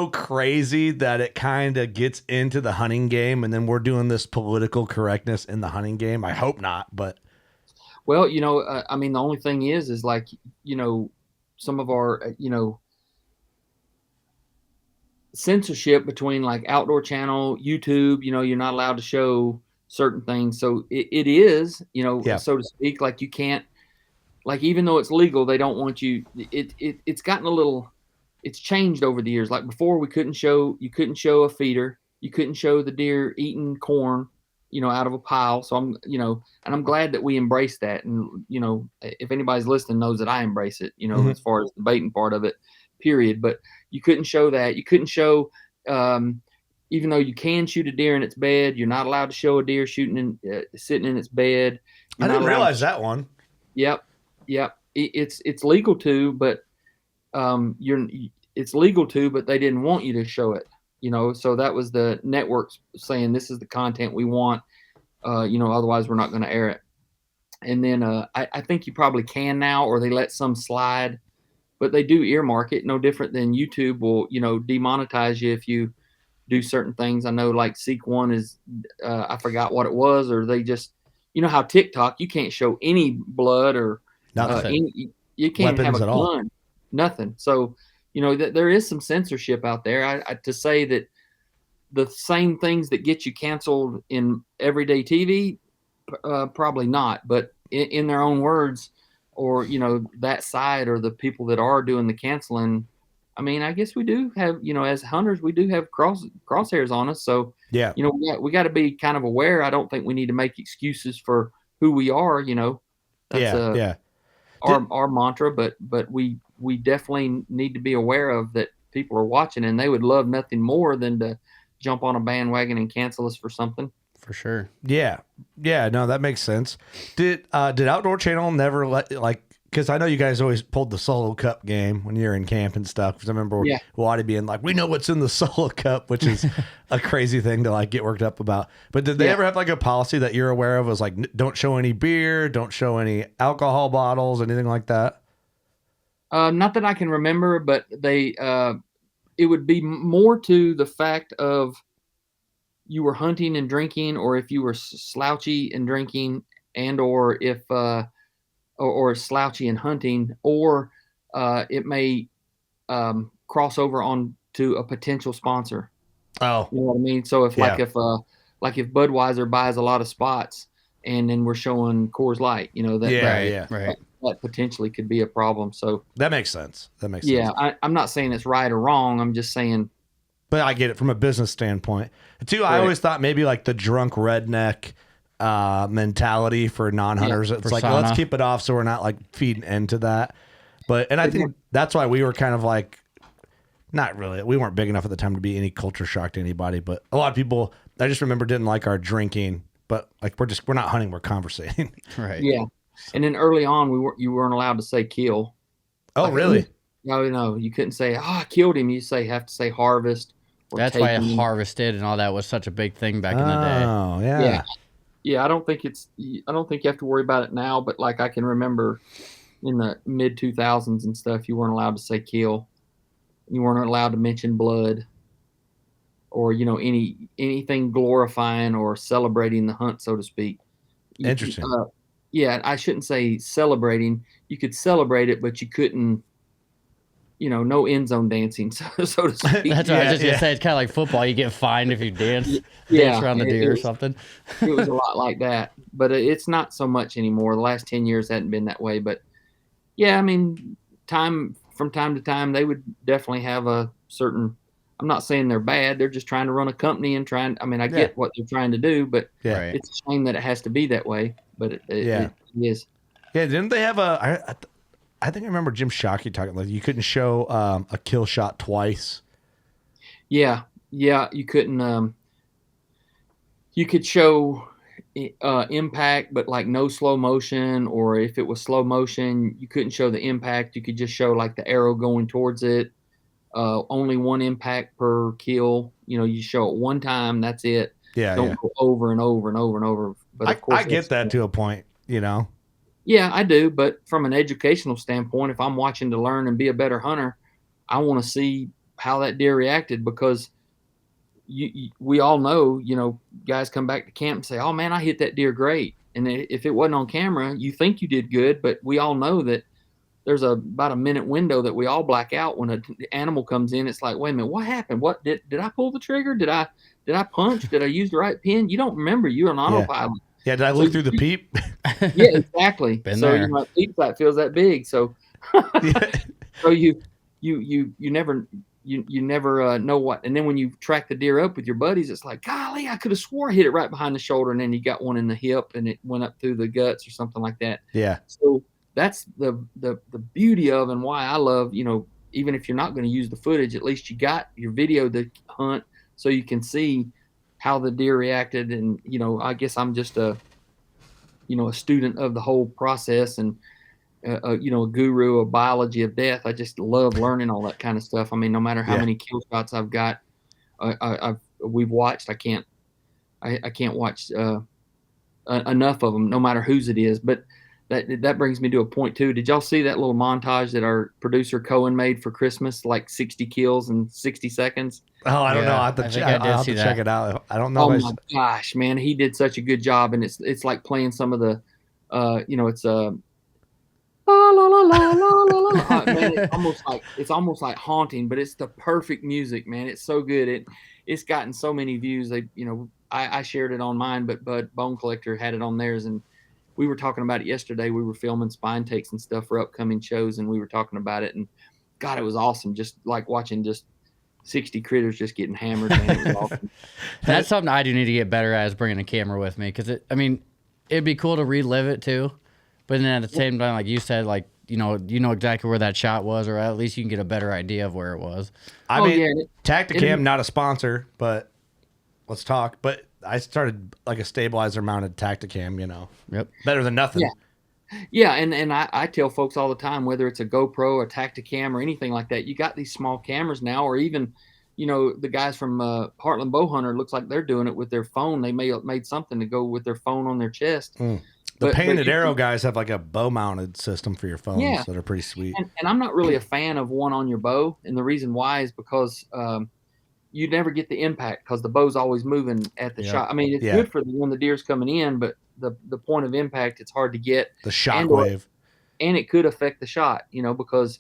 crazy that it kind of gets into the hunting game, and then we're doing this political correctness in the hunting game? I hope not, but well, the only thing is like, some of our, censorship between like Outdoor Channel, YouTube, you're not allowed to show certain things. So it is, so to speak, like you can't, like, even though it's legal, they don't want you, it's gotten a little, it's changed over the years. Like before, you couldn't show a feeder. You couldn't show the deer eating corn, out of a pile. So and I'm glad that we embrace that. And, if anybody's listening knows that I embrace it, as far as the baiting part of it, period. But you couldn't show that. You couldn't show, even though you can shoot a deer in its bed, you're not allowed to show a deer sitting in its bed. I didn't realize that one. Yep. It's legal to, but it's legal to, but they didn't want you to show it. So that was the networks saying this is the content we want. Otherwise we're not going to air it. And then I think you probably can now, or they let some slide, but they do earmark it. No different than YouTube will, demonetize you if you do certain things. I know like Seek One is, I forgot what it was, or they just, how TikTok, you can't show any blood or Nothing. you can't have Weapons a at all. gun, nothing. So, there is some censorship out there. To say that the same things that get you canceled in everyday TV, probably not, but in their own words, or that side or the people that are doing the canceling. I mean, I guess we do have, as hunters, we do have crosshairs on us. So, Yeah. we got to be kind of aware. I don't think we need to make excuses for who we are. That's Yeah. our mantra, but we definitely need to be aware of that people are watching, and they would love nothing more than to jump on a bandwagon and cancel us for something. For sure. Yeah. No, that makes sense. Did Outdoor Channel never let, like, because I know you guys always pulled the Solo Cup game when you're in camp and stuff. Because I remember Waddy being like, "We know what's in the Solo Cup," which is a crazy thing to like get worked up about. But did they ever have like a policy that you're aware of? Was like, don't show any beer, don't show any alcohol bottles, anything like that? Not that I can remember, but they it would be more to the fact of you were hunting and drinking, or if you were slouchy and drinking, and or if or slouchy and hunting, or it may cross over on to a potential sponsor. Oh, You know what I mean? So if if Budweiser buys a lot of spots, and then we're showing Coors Light, Right. that potentially could be a problem. So that makes sense. yeah, I'm not saying it's right or wrong. I'm just saying. But I get it from a business standpoint. Too, I Right. always thought maybe like the drunk redneck mentality for non-hunters. It's like, persona. let's keep it off so we're not like feeding into that. And I think that's why we were kind of like, not really. We weren't big enough at the time to be any culture shock to anybody. But a lot of people, I just remember, didn't like our drinking. But like we're not hunting, we're conversating. Right. Yeah, and then early on, you weren't allowed to say kill. Oh, really? No, you couldn't say, I killed him. You have to say harvest. Or That's why taken. harvested and all that was such a big thing back in the day. Oh, yeah. Yeah. I don't think you have to worry about it now, but like I can remember in the mid 2000s and stuff, you weren't allowed to say kill. You weren't allowed to mention blood or, anything glorifying or celebrating the hunt, so to speak. Interesting. Yeah, I shouldn't say celebrating. You could celebrate it, but you couldn't, no end zone dancing, so to speak. That's what I was just going to say. It's kind of like football. You get fined if you dance around the deer or something. It was a lot like that, but it's not so much anymore. The last 10 years hadn't been that way, but yeah, I mean, from time to time, they would definitely have a certain, I'm not saying they're bad. They're just trying to run a company and I get what they're trying to do, but Yeah. it's a shame that it has to be that way, but it is. Yeah, didn't they have I think I remember Jim Shockey talking like you couldn't show a kill shot twice. Yeah, you couldn't. You could show impact, but like no slow motion, or if it was slow motion, you couldn't show the impact. You could just show like the arrow going towards it. Only one impact per kill. You show it one time. That's it. Yeah, Don't go over and over and over and over. But of course, I get that to a point. Yeah, I do. But from an educational standpoint, if I'm watching to learn and be a better hunter, I want to see how that deer reacted, because we all know, guys come back to camp and say, "Oh man, I hit that deer great." And if it wasn't on camera, you think you did good, but we all know that there's about a minute window that we all black out when an animal comes in. It's like, wait a minute, what happened? What did I pull the trigger? Did I punch? Did I use the right pin? You don't remember. You're on autopilot. Yeah, did I look through the peep? Yeah, exactly. Been so there. my peep sight feels that big. So, so you never know what. And then when you track the deer up with your buddies, it's like, golly, I could have swore I hit it right behind the shoulder, and then you got one in the hip and it went up through the guts or something like that. Yeah. So that's the beauty of, and why I love, even if you're not going to use the footage, at least you got your video to hunt so you can see how the deer reacted. And, I guess I'm just a student of the whole process. And a guru of biology of death. I just love learning all that kind of stuff. I mean, no matter how Yeah. many kill shots I've got, we've watched. I can't watch enough of them, no matter whose it is. But that brings me to a point too. Did y'all see that little montage that our producer Cohen made for Christmas, like 60 kills in 60 seconds? Oh, I don't know. Yeah, I have to, I think check, I did I'll have see to check that. it out. I don't know. Oh if my gosh, man, he did such a good job, and it's like playing some of the, it's la la la la la la la. Man, it's almost like haunting, but it's the perfect music, man. It's so good. It's gotten so many views. I shared it on mine, but Bud Bone Collector had it on theirs, and we were talking about it yesterday. We were filming spine takes and stuff for upcoming shows, and we were talking about it, and God, it was awesome. Just like watching just 60 critters just getting hammered, man. It was awesome. That's something I do need to get better at, is bringing a camera with me, because it'd be cool to relive it too, but then at the same time, like you said, like you know exactly where that shot was, or at least you can get a better idea of where it was. I Oh, mean, yeah. Tacticam, not a sponsor, but let's talk. But I started like a stabilizer mounted Tacticam, Yep. better than nothing. Yeah, and I tell folks all the time, whether it's a GoPro, a Tacticam, or anything like that, you got these small cameras now, or even, the guys from Heartland Bowhunter, looks like they're doing it with their phone. They may have made something to go with their phone on their chest. The But Painted you Arrow can- guys have like a bow mounted system for your phones Yeah. that are pretty sweet. And I'm not really a fan of one on your bow, and the reason why is because you never get the impact because the bow's always moving at the Yeah. shot. I mean, it's Yeah. good for when the deer's coming in, but the point of impact, it's hard to get. The shockwave. And it could affect the shot, because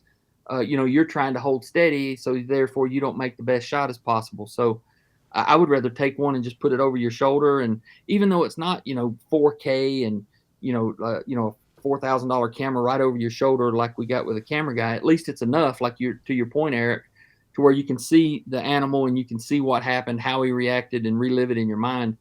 you're trying to hold steady, so therefore you don't make the best shot as possible. So I would rather take one and just put it over your shoulder, and even though it's not 4K and $4,000 camera right over your shoulder like we got with a camera guy, at least it's enough, like to your point, Eric, to where you can see the animal and you can see what happened, how he reacted, and relive it in your mind.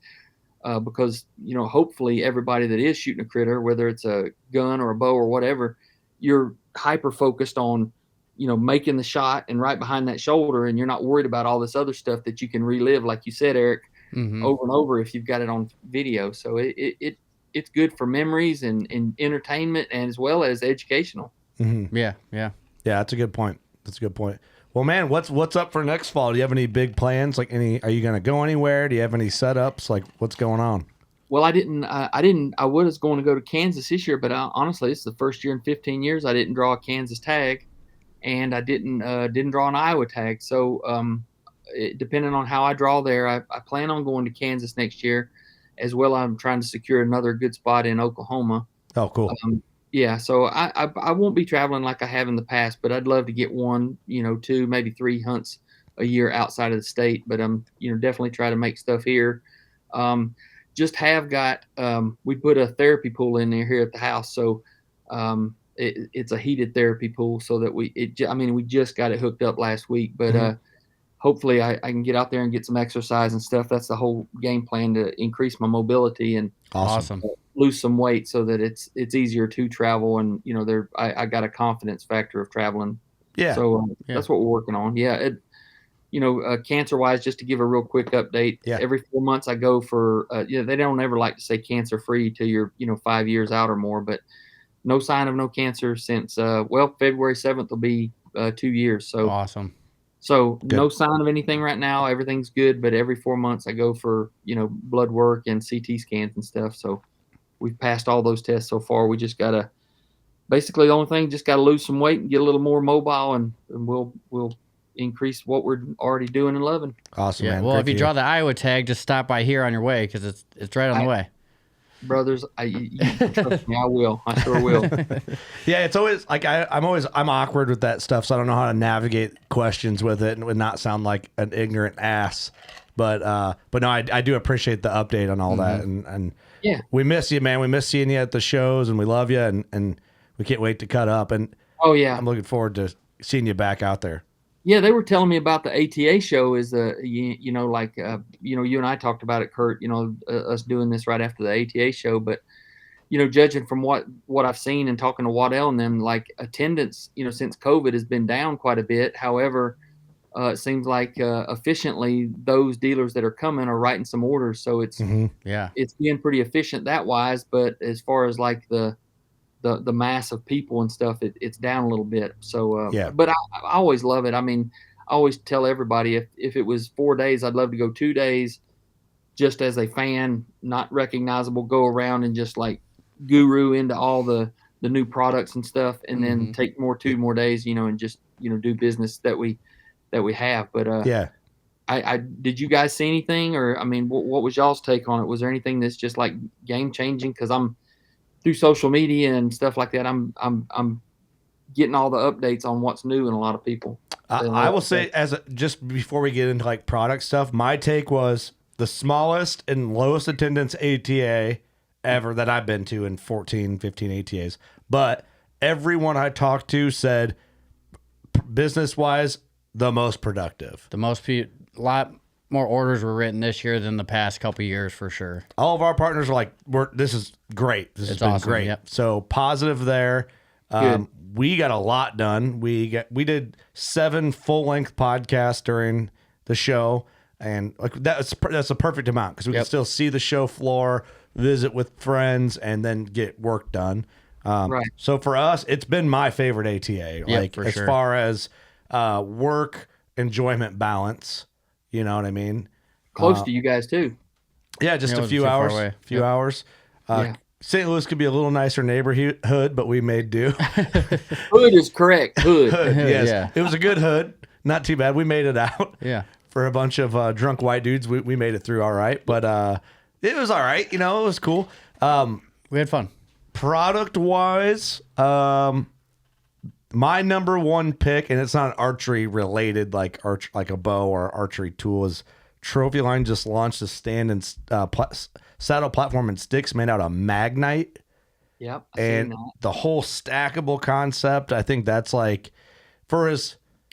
Because hopefully everybody that is shooting a critter, whether it's a gun or a bow or whatever, you're hyper focused on making the shot and right behind that shoulder, and you're not worried about all this other stuff that you can relive, like you said, Eric, Mm-hmm. over and over if you've got it on video. So it's good for memories and entertainment, and as well as educational. Mm-hmm. Yeah. Yeah, that's a good point. Well, man, what's up for next fall? Do you have any big plans? Like are you going to go anywhere? Do you have any setups? Like what's going on? Well, I was going to go to Kansas this year, but honestly, it's the first year in 15 years I didn't draw a Kansas tag, and I didn't draw an Iowa tag. So depending on how I draw there, I plan on going to Kansas next year, as well. I'm trying to secure another good spot in Oklahoma. Oh, cool. Yeah, so I won't be traveling like I have in the past, but I'd love to get 1, 2, maybe 3 hunts a year outside of the state. But I'm definitely try to make stuff here. Just have got we put a therapy pool in there here at the house, so it's a heated therapy pool, so that we just got it hooked up last week, but hopefully I can get out there and get some exercise and stuff. That's the whole game plan, to increase my mobility and Awesome. lose some weight so that it's easier to travel. And I got a confidence factor of traveling. Yeah. So Yeah. that's what we're working on. Yeah. Cancer wise, just to give a real quick update. Yeah. Every 4 months I go for they don't ever like to say cancer free till you're 5 years out or more, but no sign of no cancer since February 7th will be 2 years. So Awesome. So Good. no sign of anything right now. Everything's good, but every 4 months I go for, blood work and CT scans and stuff. So we've passed all those tests so far. We just gotta basically the only thing, just gotta lose some weight and get a little more mobile, and we'll increase what we're already doing and loving. Awesome, Yeah. man. Well, Great if you to draw hear. the Iowa tag, just stop by here on your way, because it's right on the way. Brothers, you trust me, I will. I sure will. Yeah, it's always like I'm awkward with that stuff, so I don't know how to navigate questions with it and would not sound like an ignorant ass. But no, I do appreciate the update on all that, and Yeah. we miss you, man. We miss seeing you at the shows, and we love you, and we can't wait to cut up. And Oh yeah. I'm looking forward to seeing you back out there. Yeah, they were telling me about the ATA show. Is you and I talked about it, Kurt. Us doing this right after the ATA show, but judging from what I've seen and talking to Waddell and them, like attendance, since COVID has been down quite a bit. However, it seems like efficiently those dealers that are coming are writing some orders, so it's Mm-hmm. Yeah. it's being pretty efficient that wise. But as far as like the the mass of people and stuff, it's down a little bit. So, Yeah. but I always love it. I mean, I always tell everybody if it was 4 days, I'd love to go 2 days just as a fan, not recognizable, go around and just like guru into all the new products and stuff, and then take 2 more days, and just, do business that we have. But, Yeah. I did you guys see anything, or I mean, what was y'all's take on it? Was there anything that's just like game changing? Because I'm through social media and stuff like that. I'm getting all the updates on what's new in a lot of people. I will say, just before we get into like product stuff, my take was the smallest and lowest attendance ATA ever that I've been to in 14, 15 ATAs. But everyone I talked to said, business wise, the most productive. The most a lot more orders were written this year than the past couple of years for sure. All of our partners are like, this is great. This has been awesome, great. yep. So positive there. We got a lot done. We did 7 full-length podcasts during the show, and like that's a perfect amount because we can still see the show floor, visit with friends, and then get work done. Right. So for us, it's been my favorite ATA. Like for as sure. far as work enjoyment balance, you know what I mean? Close to you guys too. Yeah, just Yeah, it a wasn't few too far hours. away. Few hours. Yeah. St. Louis could be a little nicer neighborhood, but we made do. Hood is correct. Hood. Yes. Yeah. It was a good hood. Not too bad. We made it out. Yeah. For a bunch of drunk white dudes, we made it through all right. But it was all right. It was cool. We had fun. Product-wise, my number one pick, and it's not archery related, like a bow or archery tool, is Trophyline just launched a stand and saddle platform and sticks made out of Magnite. Yep. I seen And that. the whole stackable concept, I think that's like, I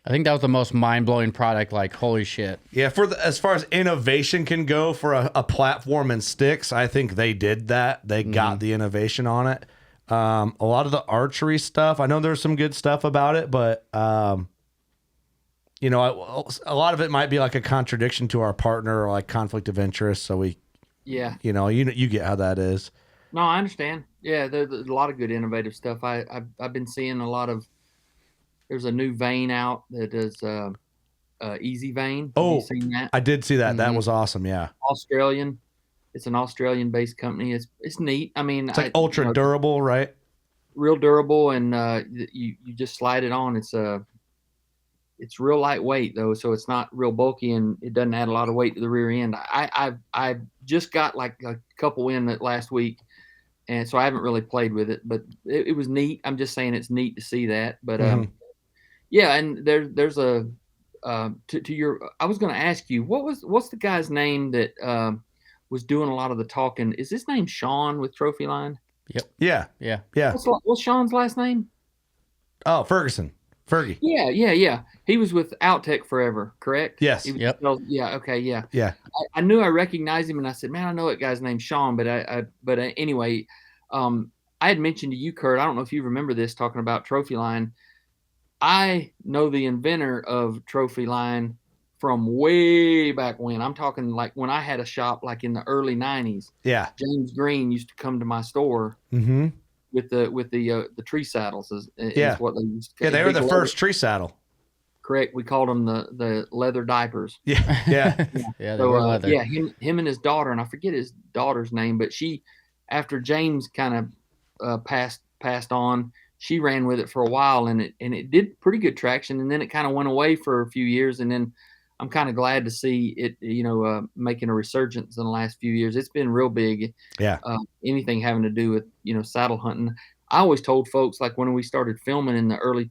think that was the most mind-blowing product. Like, holy shit. as far as innovation can go for a platform and sticks, I think they did that. They got the innovation on it. A lot of the archery stuff, I know there's some good stuff about it, but a lot of it might be like a contradiction to our partner or like conflict of interest. So Yeah. you get how that is. No, I understand. Yeah, there's a lot of good innovative stuff. I've been seeing a lot of. There's a new vein out that is Easy Vein. Have you seen that? I did see that. That was awesome. Yeah, Australian. It's an Australian-based company. It's neat. I mean, it's like ultra durable, right? real durable, and you just slide it on. It's real lightweight though, so it's not real bulky, and it doesn't add a lot of weight to the rear end. I just got like a couple in that last week, and so I haven't really played with it, but it was neat. I'm just saying it's neat to see that. But yeah, and there's a to your. I was going to ask you what's the guy's name that was doing a lot of the talking? Is his name Sean with Trophyline? Yeah. Yeah. What's Sean's last name? Oh, Fergie. Yeah. He was with Outtech forever, correct? Yes. He was- Yep. Yeah. Okay. Yeah. Yeah. I knew I recognized him, and I said, "Man, I know that guy's named Sean." But anyway, I had mentioned to you, Kurt. I don't know if you remember this, talking about Trophyline. I know the inventor of Trophyline from way back when. I'm talking like when I had a shop, like in the early '90s. Yeah. James Green used to come to my store Mm-hmm. with the tree saddles. Is Yeah. what they used to. Yeah, they were big the leather- first tree saddle. Correct. We called them the leather diapers. Yeah. Yeah. Yeah, they So were leather. yeah, him and his daughter, and I forget his daughter's name, but she, after James kind of passed on, she ran with it for a while, and it did pretty good traction, and then it kind of went away for a few years, and then I'm kind of glad to see it, making a resurgence in the last few years. It's been real big. Yeah. Anything having to do with saddle hunting. I always told folks, like when we started filming in the early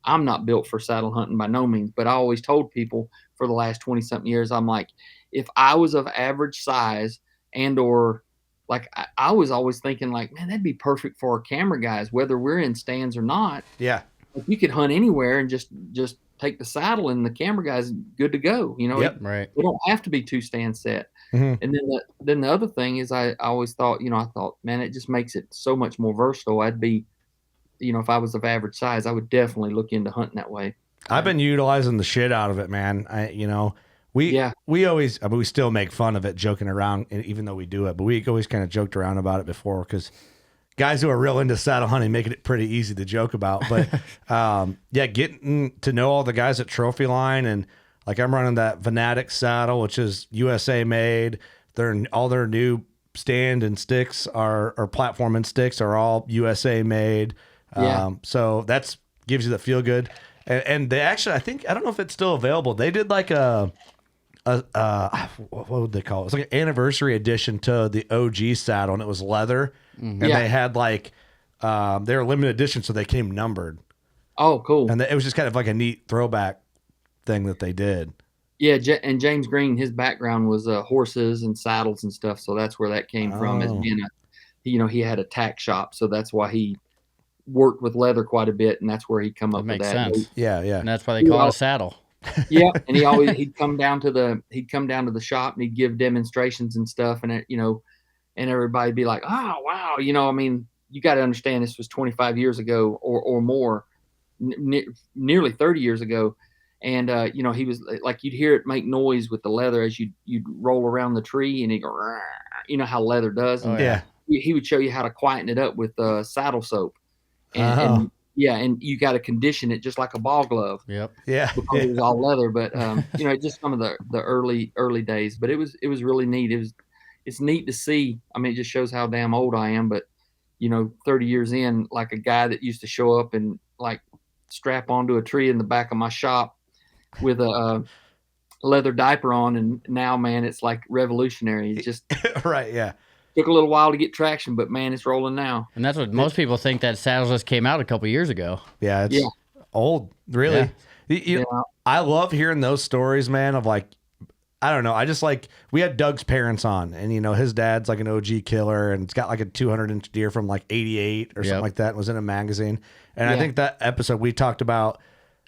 I'm not built for saddle hunting by no means, but I always told people for the last 20 something years, I'm like, if I was of average size or like, I was always thinking like, man, that'd be perfect for our camera guys, whether we're in stands or not. Yeah. Like, you could hunt anywhere and just take the saddle, and the camera guy's good to go. Yep. Right. We don't have to be 2 stand set. Mhm. And then the other thing is, I always thought, man, it just makes it so much more versatile. I'd be, if I was of average size, I would definitely look into hunting that way. I've been utilizing the shit out of it, man. We always, we still make fun of it, joking around, even though we do it, but we always kind of joked around about it before because guys who are real into saddle hunting making it pretty easy to joke about. But yeah, getting to know all the guys at Trophy Line, and like I'm running that Venatic saddle, which is USA made. All their new stand and sticks or platform and sticks are all USA made. Yeah. So that's gives you the feel good. And they actually, I don't know if it's still available. They did like a what would they call it? It's like an anniversary edition to the OG saddle, and it was leather, and Yeah. they had like they were limited edition, so they came numbered, Oh, cool. and it was just kind of like a neat throwback thing that they did. Yeah, and James Green, his background was horses and saddles and stuff, so that's where that came from. As Oh. being he had a tack shop, so that's why he worked with leather quite a bit, and that's where he come up with makes that. sense. Yeah, yeah. And that's why they call it Well- a saddle. Yeah, and he'd come down to the shop and he'd give demonstrations and stuff, and and everybody'd be like, "Oh, wow!" I mean, you got to understand this was 25 years ago or more, nearly 30 years ago, and he was like, you'd hear it make noise with the leather as you'd roll around the tree, and he'd go, "Rah," how leather does, and Oh, yeah. Yeah. he would show you how to quieten it up with saddle soap, and, Oh. and yeah, and you got to condition it just like a ball glove. Yep. Yeah. Because it was all leather, but just some of the early days. But it was really neat. It's neat to see. I mean, it just shows how damn old I am. But 30 years in, like a guy that used to show up and like strap onto a tree in the back of my shop with a leather diaper on, and now, man, it's like revolutionary. It just Right. Yeah. took a little while to get traction, but man, it's rolling now. And that's what most people think, that saddles just came out a couple years ago. Yeah. It's Yeah. old. Really. Yeah. Yeah. I love hearing those stories, man, of like, I don't know. I just like, we had Doug's parents on, and his dad's like an OG killer, and it's got like a 200-inch deer from like 88 or something Yep. like that. It was in a magazine. And I Yeah. think that episode we talked about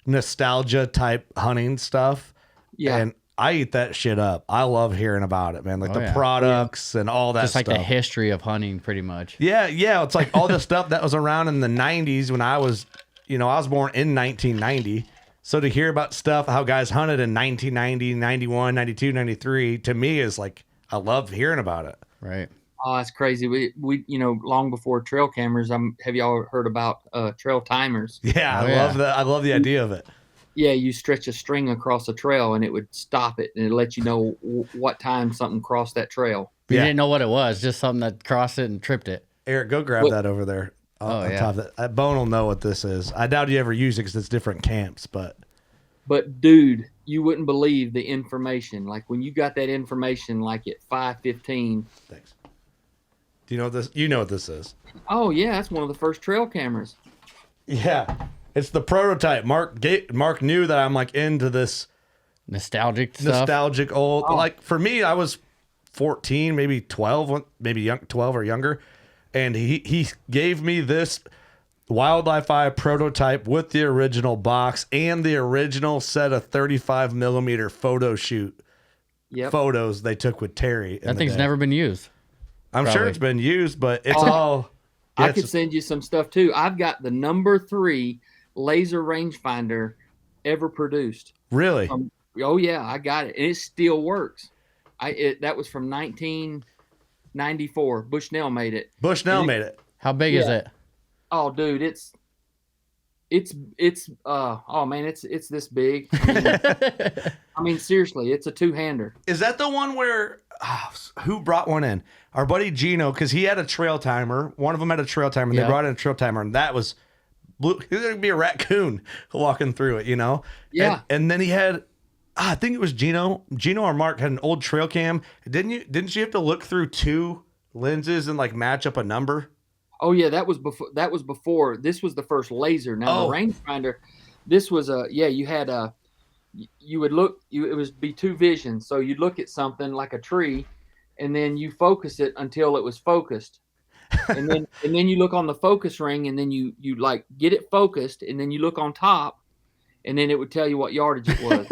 nostalgia type hunting stuff. Yeah. And I eat that shit up. I love hearing about it, man. Like Oh, the yeah. products and all that Just like stuff. the history of hunting, pretty much. Yeah, yeah. It's like all the stuff that was around in the 90s when I was born in 1990. So to hear about stuff, how guys hunted in 1990, 91, 92, 93, to me is like, I love hearing about it. Right. Oh, that's crazy. We long before trail cameras. Have y'all heard about trail timers? Yeah, Oh, I yeah. love that. I love the idea of it. Yeah, you stretch a string across a trail and it would stop it and it let you know what time something crossed that trail. You Yeah. didn't know what it was, just something that crossed it and tripped it. Eric, go grab What- that over there. On yeah. top of that. Bone will know what this is. I doubt you ever use it because it's different camps, but But dude, you wouldn't believe the information. Like when you got that information, like at 5:15. thanks. Do you know what this? You know what this is? Oh yeah, that's one of the first trail cameras. Yeah, it's the prototype. Mark knew that I'm like into this Nostalgic stuff. nostalgic old. Oh. Like for me, I was 14, maybe 12, maybe 12 or younger, and he gave me this Wildlife Eye prototype with the original box and the original set of 35 millimeter photo shoot Yep. photos they took with Terry. in That the thing's day. never been used. I'm sure probably. it's been used, but it's Oh. all. I it's- could send you some stuff too. I've got the number 3 laser rangefinder ever produced. really. Oh yeah, I got it, and it still works. That was from 1994. Bushnell made it. Bushnell made it. How big is Yeah. it? Oh, dude, it's oh man, it's this big. I mean, seriously, it's a two-hander. Is that the one where who brought one in? Our buddy Gino, because he had a trail timer. One of them had a trail timer, and they Yeah. brought in a trail timer, and that was blue. There'd be a raccoon walking through it, Yeah. And then he had, I think it was Gino or Mark had an old trail cam. Didn't you have to look through 2 lenses and like match up a number? Oh yeah, that was before. That was before. This was the first laser. Now Oh. the rangefinder, this was you had you would look. It would be 2 visions. So you'd look at something like a tree, and then you focus it until it was focused, and then you look on the focus ring, and then you like get it focused, and then you look on top, and then it would tell you what yardage it was.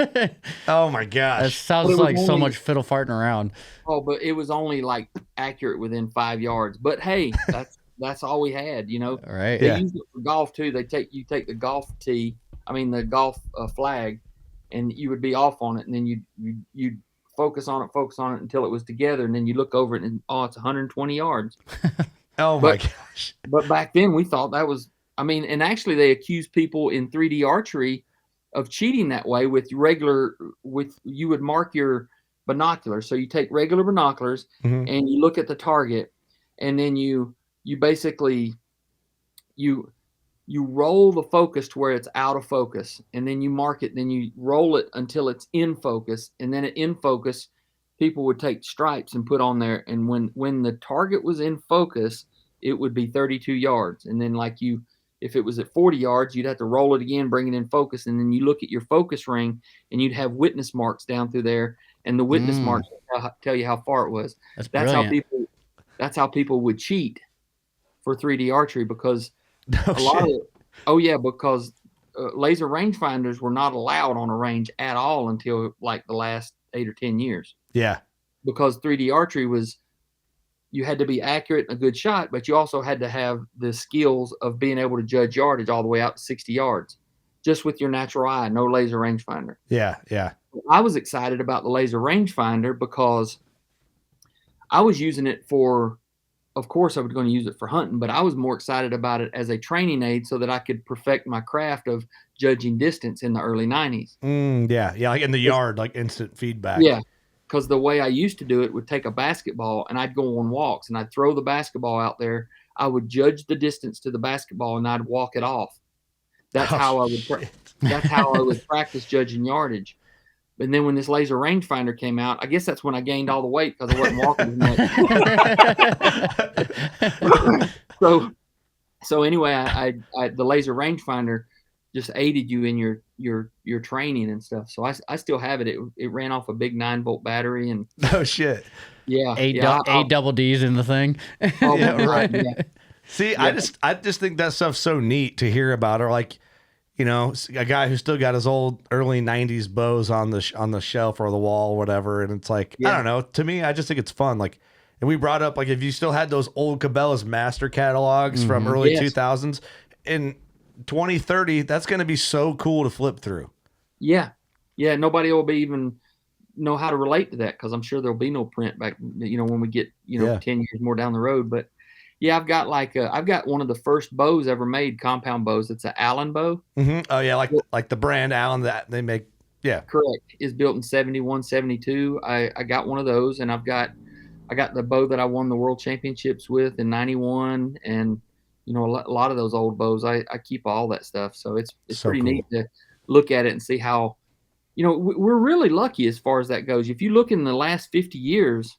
Oh my That gosh. sounds But it was like so only- much fiddle farting around. Oh, but it was only like accurate within 5 yards. But hey, that's all we had, All right. They Yeah. use it for golf too. You take the golf tee, the golf flag, and you would be off on it, and then you'd focus on it until it was together, and then you look over it, and it's 120 yards. Oh my gosh. But back then we thought that was, I mean, and actually they accused people in 3D archery of cheating that way you would mark your binoculars. So you take regular binoculars Mhm. and you look at the target, and then you basically you roll the focus to where it's out of focus, and then you mark it, then you roll it until it's in focus, and then in focus people would take stripes and put on there, and when the target was in focus it would be 32 yards, and then if it was at 40 yards you'd have to roll it again, bring it in focus, and then you look at your focus ring and you'd have witness marks down through there, and the witness marks tell you how far it was. That's brilliant. That's how people would cheat for 3D archery, because No a lot of shit. it, oh yeah, because laser rangefinders were not allowed on a range at all until like the last 8 or 10 years, Yeah. because 3D archery was, you had to be accurate and a good shot, but you also had to have the skills of being able to judge yardage all the way out to 60 yards just with your natural eye, no laser rangefinder. Yeah. Yeah. I was excited about the laser rangefinder because I was using it for, of course I was going to use it for hunting, but I was more excited about it as a training aid so that I could perfect my craft of judging distance in the early 90s. Yeah. Yeah. Like in the yard, like instant feedback. Yeah. Because the way I used to do it would take a basketball and I'd go on walks and I'd throw the basketball out there. I would judge the distance to the basketball and I'd walk it off. That's how I would. That's how I would practice judging yardage. And then when this laser rangefinder came out, I guess that's when I gained all the weight because I wasn't walking as much. So anyway, I the laser rangefinder just aided you in your training and stuff. So I still have it. It ran off a big 9-volt battery, and No shit. yeah, Eight double D's in the thing. oh, Yeah, right. Yeah. See, Yeah. I just think that stuff's so neat to hear about. Or like, you know, a guy who still got his old early '90s bows on the shelf or the wall or whatever, and it's like, I Yeah. don't know. To me, I just think it's fun. Like, and we brought up like if you still had those old Cabela's master catalogs from early Yes. 2000s in 2030, that's going to be so cool to flip through. Yeah. Nobody will be even know how to relate to that because I'm sure there'll be no print back, when we get, Yeah. 10 years more down the road. But yeah, I've got one of the first bows ever made, compound bows. It's an Allen bow. Oh yeah, like the brand Allen that they make. Yeah. Correct. Is built in 71, 72. I got one of those, and I got the bow that I won the world championships with in 91. And, a lot of those old bows, I keep all that stuff. So it's So pretty cool. neat to look at it and see how, we're really lucky as far as that goes. If you look in the last 50 years,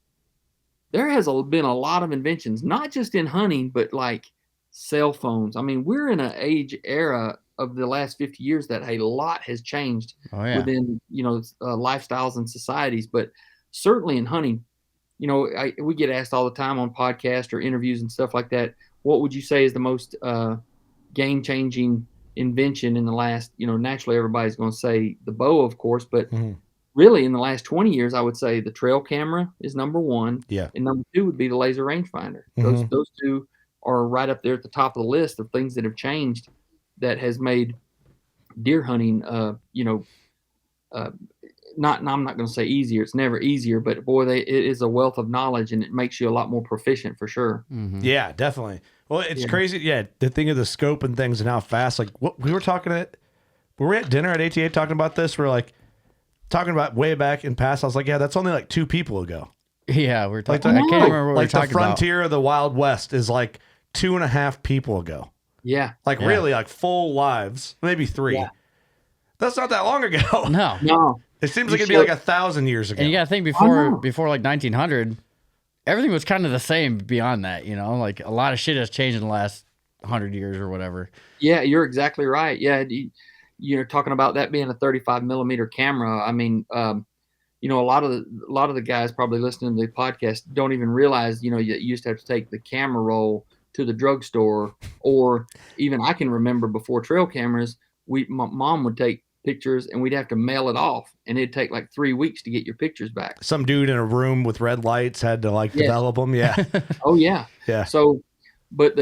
there has been a lot of inventions, not just in hunting, but like cell phones. I mean, we're in an era of the last 50 years that a lot has changed Oh yeah. within, lifestyles and societies, but certainly in hunting, we get asked all the time on podcasts or interviews and stuff like that. What would you say is the most game-changing invention in the last, naturally everybody's going to say the bow, of course, but Mhm. really in the last 20 years, I would say the trail camera is number one. Yeah. And number two would be the laser rangefinder. Mhm. Those two are right up there at the top of the list of things that have changed that has made deer hunting, I'm not going to say easier. It's never easier, but boy, it is a wealth of knowledge, and it makes you a lot more proficient for sure. Mhm. Yeah, definitely. Well, it's Yeah. crazy. Yeah, the thing of the scope and things and how fast. Like what we were talking were we at dinner at ATA talking about this? We're like talking about way back in past. I was like, yeah, that's only like 2 people ago. Yeah, we're Like talking. I can't remember what like we're the talking about. frontier of the Wild West is like 2.5 people ago. Yeah. Like Yeah. really, like full lives, maybe 3. Yeah. That's not that long ago. No. No. It seems You like it'd be should- like 1,000 years ago. And you got to think know. before like 1900, everything was kind of the same beyond that, Like a lot of shit has changed in the last 100 years or whatever. Yeah, you're exactly right. Yeah, you're talking about that being a 35 millimeter camera. I mean, a lot of the guys probably listening to the podcast don't even realize, you used to have to take the camera roll to the drugstore, or even I can remember before trail cameras, my mom would take pictures and we'd have to mail it off, and it'd take like 3 weeks to get your pictures back. Some dude in a room with red lights had to like Yes. develop them. Yeah. Oh yeah. Yeah. So, but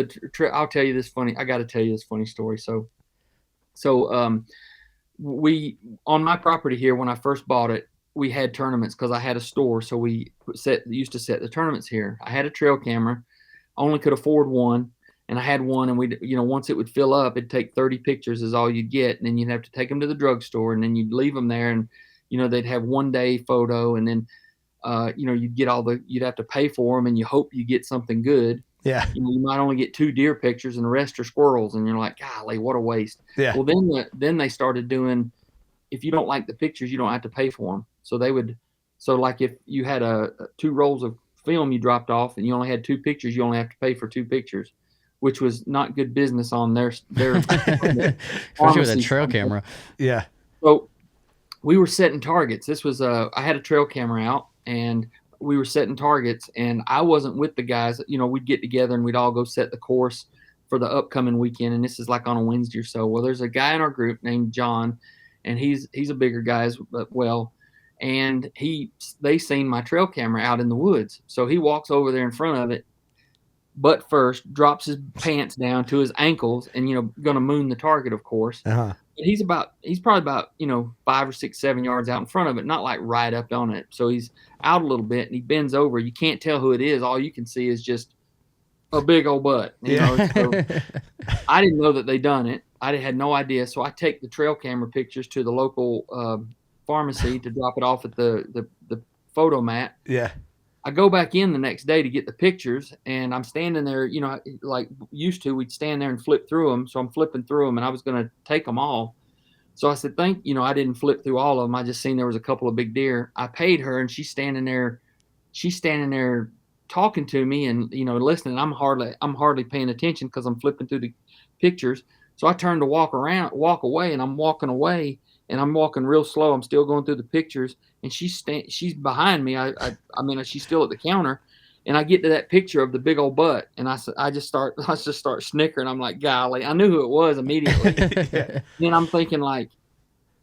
I'll tell you this funny. I got to tell you this funny story. We on my property here when I first bought it, we had tournaments because I had a store. So we used to set the tournaments here. I had a trail camera. only could afford one, and I had one, and we, once it would fill up, it'd take 30 pictures is all you'd get, and then you'd have to take them to the drugstore, and then you'd leave them there, and they'd have 1 day photo, and then you'd have to pay for them, and you hope you get something good. Yeah. You might only get 2 deer pictures, and the rest are squirrels, and you're like, golly, what a waste. Yeah. Well, then they started doing, if you don't like the pictures, you don't have to pay for them. So like if you had 2 rolls of film you dropped off, and you only had 2 pictures, you only have to pay for 2 pictures, which was not good business on their Especially with a trail camera. Yeah. So we were setting targets. This was I had a trail camera out, and we were setting targets, and I wasn't with the guys. We'd get together and we'd all go set the course for the upcoming weekend. And this is like on a Wednesday or so. Well, there's a guy in our group named John, and he's a bigger guy as well. And they seen my trail camera out in the woods. So he walks over there in front of it, butt first, drops his pants down to his ankles, and going to moon the target, of course. Uh-huh. He's probably about 5 or 6, 7 yards out in front of it, not like right up on it. So he's out a little bit, and he bends over. You can't tell who it is. All you can see is just a big old butt. So I didn't know that they done it. I had no idea. So I take the trail camera pictures to the local pharmacy to drop it off at the photo mat. Yeah. I go back in the next day to get the pictures, and I'm standing there, like used to, we'd stand there and flip through them. So I'm flipping through them, and I was going to take them all. So I said, I didn't flip through all of them. I just seen there was a couple of big deer. I paid her, and she's standing there talking to me and, listening. I'm hardly paying attention because I'm flipping through the pictures. So I turned to walk away, and I'm walking away, and I'm walking real slow. I'm still going through the pictures, and she's behind me. I mean, she's still at the counter, and I get to that picture of the big old butt, and I just start snickering. I'm like, golly, I knew who it was immediately. Yeah. Then I'm thinking like,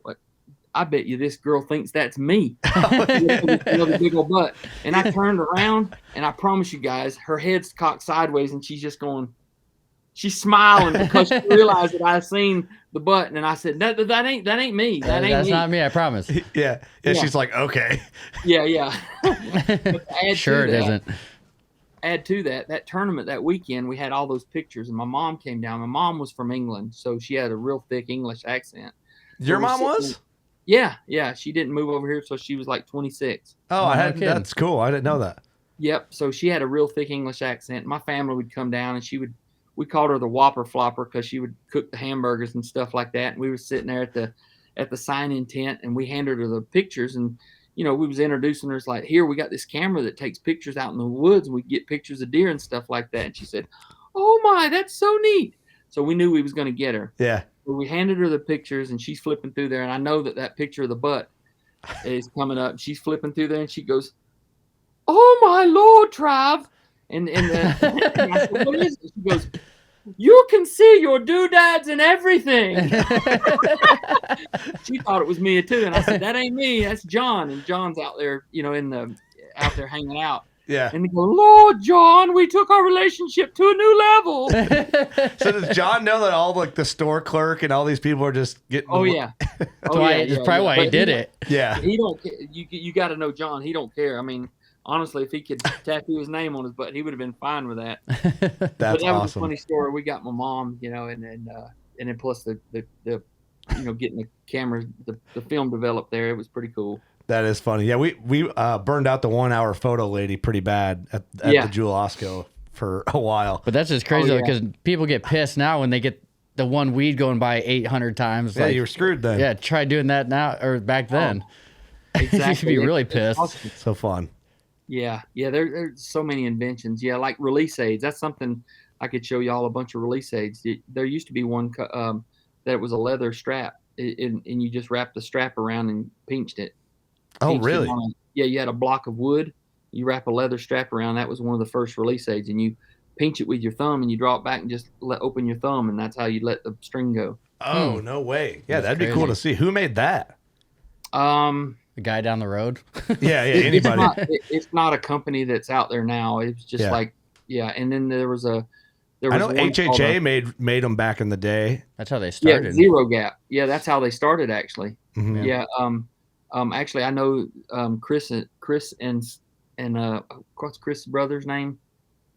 what? I bet you this girl thinks that's me. The big old butt. And I turned around, and I promise you guys, her head's cocked sideways, and she's just going. She's smiling because she realized that I seen the button, and I said, "That ain't me. That's me. not me. I promise." Yeah. She's like, okay. Yeah. Sure, it isn't. Add to that tournament that weekend, we had all those pictures, and my mom came down. My mom was from England, so she had a real thick English accent. Your mom was? Yeah. She didn't move over here, so she was like 26. Oh, that's cool. I didn't know that. Yep. So she had a real thick English accent. My family would come down, and we called her the Whopper Flopper because she would cook the hamburgers and stuff like that. And we were sitting there at the sign-in tent, and we handed her the pictures, and we was introducing her. It's like, here, we got this camera that takes pictures out in the woods, and we get pictures of deer and stuff like that. And she said, "Oh my, that's so neat." So we knew we was going to get her. Yeah. So we handed her the pictures, and she's flipping through there, and I know that picture of the butt is coming up. She's flipping through there, and she goes, "Oh my Lord, Trav." And I said, "What is it?" She goes, "You can see your doodads and everything." She thought it was me too, and I said, "That ain't me. That's John." And John's out there, out there hanging out. Yeah. And they go, "Lord, John, we took our relationship to a new level." So does John know that all like the store clerk and all these people are just getting? Oh yeah. It's probably why he did it. Yeah. He don't. You got to know John. He don't care. I mean, honestly, if he could tattoo his name on his butt, he would have been fine with that. That's that awesome. was a funny story. We got my mom, and then plus the getting the camera, the film developed there. It was pretty cool. That is funny. Yeah, we burned out the 1 hour photo lady pretty bad at the Jewel Osco for a while. But that's just crazy because people get pissed now when they get the one weed going by 800 times. Yeah, you were screwed then. Yeah, try doing that now or back then. Exactly. You should be really pissed. Awesome. So fun. Yeah. There's so many inventions. Yeah, like release aids. That's something I could show y'all a bunch of release aids. There used to be one that was a leather strap, and you just wrapped the strap around and pinched it. Oh, really? You had a block of wood. You wrap a leather strap around. That was one of the first release aids, and you pinch it with your thumb, and you draw it back and just open your thumb, and that's how you let the string go. Oh, no way. Yeah, that'd crazy. be cool to see. Who made that? The guy down the road. Yeah, anybody. It's not a company that's out there now. It's just and then there was I know HHA made them back in the day. That's how they started. Yeah, Zero Gap. Yeah, that's how they started actually. Mm-hmm. Yeah. Actually, I know Chris and what's Chris' brother's name?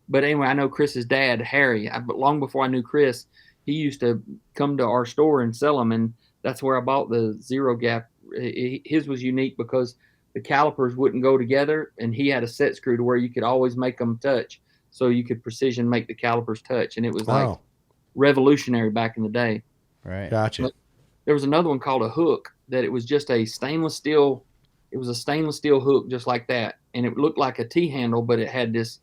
But anyway, I know Chris's dad, Harry. But long before I knew Chris, he used to come to our store and sell them, and that's where I bought the Zero Gap. His was unique because the calipers wouldn't go together, and he had a set screw to where you could always make them touch, so you could precision make the calipers touch, and it was like revolutionary back in the day. Right. Gotcha. But there was another one called a Hook that it was just a stainless steel. It was a stainless steel hook just like that, and it looked like a T handle, but it had this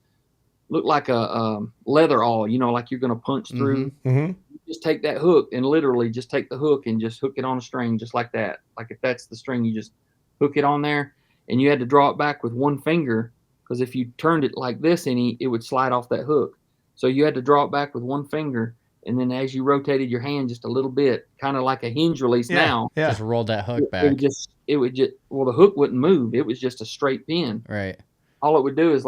looked like a leather awl, like you're going to punch through. Mm-hmm. You just take that hook and literally just take the hook and just hook it on a string just like that. Like if that's the string, you just hook it on there, and you had to draw it back with one finger because if you turned it like this, it would slide off that hook. So you had to draw it back with one finger, and then as you rotated your hand just a little bit, kind of like a hinge release now. Yeah. Just rolled that hook back. It would just the hook wouldn't move. It was just a straight pin. Right. All it would do is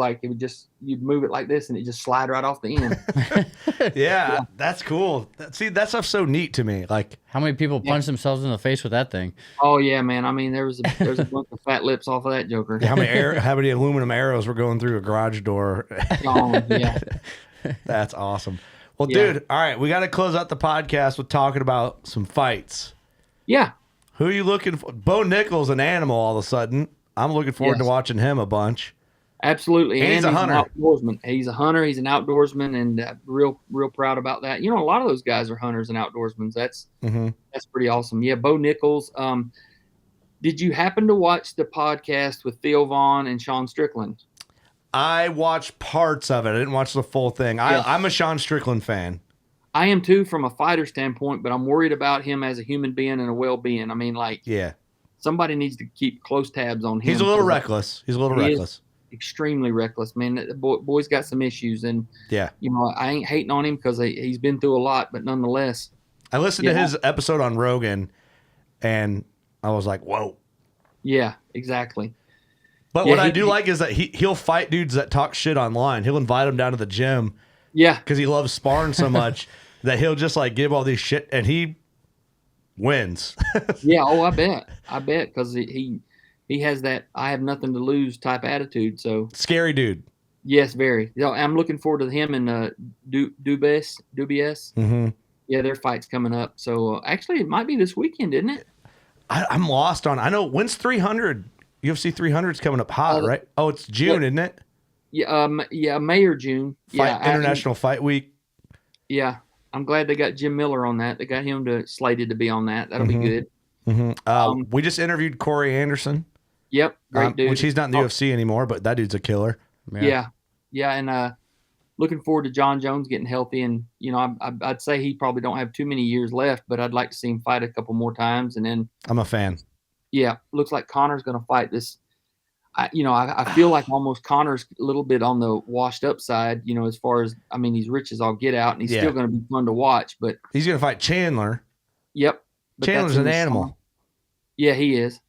you'd move it like this and it just slide right off the end. Yeah, that's cool. See, that stuff's so neat to me. Like, How many people punch themselves in the face with that thing? Oh yeah, man. I mean, there's a bunch of fat lips off of that joker. how many aluminum arrows were going through a garage door? Yeah. That's awesome. Well, Yeah. dude, all right, we got to close out the podcast with talking about some fights. Yeah. Who are you looking for? Bo Nickel's an animal all of a sudden. I'm looking forward to Yes. watching him a bunch. Absolutely. And he's a hunter. An outdoorsman. He's a hunter. He's an outdoorsman, and real proud about that. A lot of those guys are hunters and outdoorsmen. That's pretty awesome. Yeah, Bo Nichols. Did you happen to watch the podcast with Theo Vaughn and Sean Strickland? I watched parts of it. I didn't watch the full thing. I'm a Sean Strickland fan. I am too, from a fighter standpoint, but I'm worried about him as a human being and a well-being. I mean, somebody needs to keep close tabs on him. He's a little reckless. He is extremely reckless, man. The boy's got some issues, and yeah, I ain't hating on him because he's been through a lot, but nonetheless, I listened to his episode on Rogan, and I was like, whoa. Yeah, exactly. But what I do like is that he'll fight dudes that talk shit online. He'll invite them down to the gym. Yeah, because he loves sparring so much that he'll just give all these shit, and he wins. Yeah. Oh, I bet because he has that I have nothing to lose type attitude. So scary dude. Yes, very. I'm looking forward to him and Dubious. Mm-hmm. Yeah, their fight's coming up. So actually, it might be this weekend, isn't it? I'm lost on. I know when's 300. UFC 300 is coming up hot, right? Oh, it's June, isn't it? Yeah, May or June. International Fight Week. Yeah, I'm glad they got Jim Miller on that. They got him slated to be on that. That'll be good. Mm-hmm. We just interviewed Corey Anderson. Yep, great dude. Which he's not in the UFC anymore, but that dude's a killer. Yeah, and looking forward to John Jones getting healthy. And I'd say he probably don't have too many years left, but I'd like to see him fight a couple more times. And then I'm a fan. Yeah, looks like Connor's going to fight this. I feel like almost Connor's a little bit on the washed up side, as far as, he's rich as all get out, and he's still going to be fun to watch, but he's going to fight Chandler. Yep. Chandler's an animal. Yeah, he is.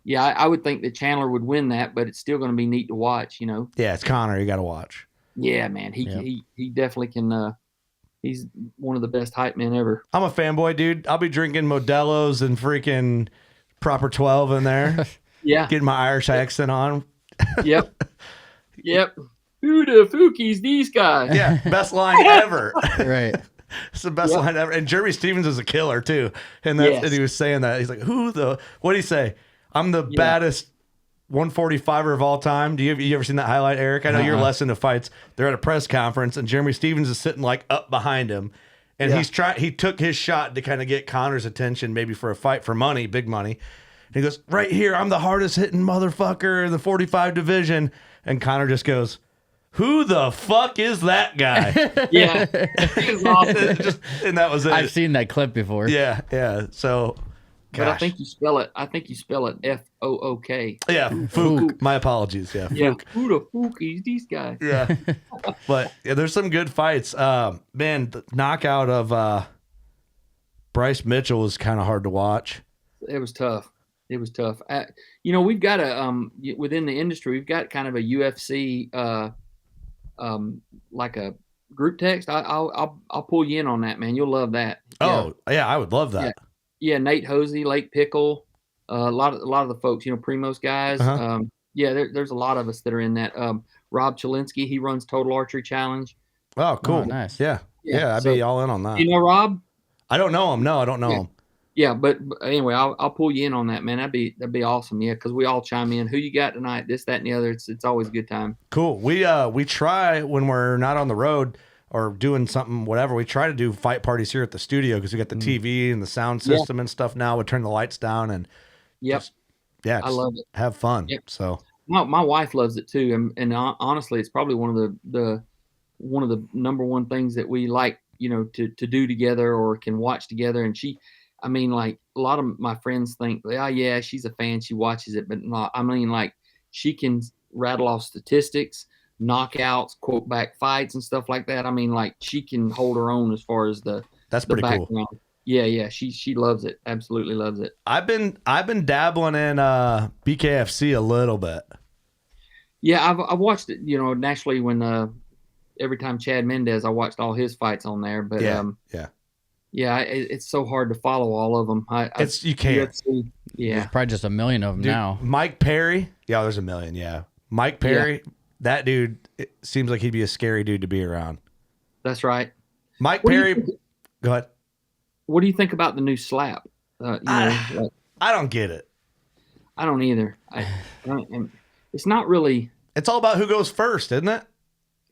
Yeah, I would think that Chandler would win that, but it's still going to be neat to watch, Yeah, it's Connor. You got to watch. Yeah, man. He definitely can. He's one of the best hype men ever. I'm a fanboy, dude. I'll be drinking Modelo's and freaking Proper 12 in there. Yeah. Getting my Irish accent on. Yep. Who the fookies these guys? Yeah, best line ever. Right. It's the best line ever. And Jeremy Stevens is a killer too. And and he was saying that. He's like, what did he say? I'm the baddest 145er of all time. You ever seen that highlight, Eric? I know you're less into fights. They're at a press conference and Jeremy Stevens is sitting up behind him. And he took his shot to kind of get Connor's attention, maybe for a fight for money, big money. And he goes, right here, I'm the hardest hitting motherfucker in the 45 division. And Connor just goes, who the fuck is that guy? Yeah. Awesome. And that was it. I've seen that clip before. Yeah. So, but I think you spell it Fook. Yeah, Fook. My apologies. Yeah, Fook. Yeah, who the fookies these guys? Yeah. But there's some good fights. Man, the knockout of Bryce Mitchell was kind of hard to watch. It was tough. We've got within the industry, we've got kind of a UFC like a group text. I'll pull you in on that, man. You'll love that. Oh yeah, I would love that. Yeah, Nate Hosey, Lake Pickle, a lot of the folks, Primos guys. Uh-huh. There's a lot of us that are in that. Rob Chalinsky. He runs Total Archery Challenge. Oh, cool. Oh, nice. Yeah. Yeah. I'd so- be all in on that. You know Rob? I don't know him. No, I don't know him. Yeah, but anyway, I'll pull you in on that, man. That'd be awesome. Yeah, because we all chime in. Who you got tonight? This, that, and the other. It's always a good time. Cool. We try when we're not on the road or doing something, whatever. We try to do fight parties here at the studio because we got the TV and the sound system and stuff now. We turn the lights down and Yep, yeah, I love it. have fun. Yep. So My wife loves it too, and honestly, it's probably one of the number one things that we like, to do together or can watch together. And I mean, like a lot of my friends think, oh yeah, she's a fan, she watches it, but not. I mean, like she can rattle off statistics, knockouts, quote back fights, and stuff like that. I mean, like she can hold her own as far as the that's pretty background. cool. Yeah, she loves it, absolutely loves it. I've been dabbling in BKFC a little bit. Yeah, I've watched it, nationally when every time Chad Mendez, I watched all his fights on there. But Yeah, it's so hard to follow all of them. you can't. UFC, yeah, There's probably just a million of them Dude, now. Mike Perry. Yeah, there's a million. Yeah, Mike Perry. That dude, it seems like he'd be a scary dude to be around. that's right. Mike What do you Perry. think- Go ahead. What do you think about the new slap? I don't get it. I don't either. It's not really. It's all about who goes first, isn't it?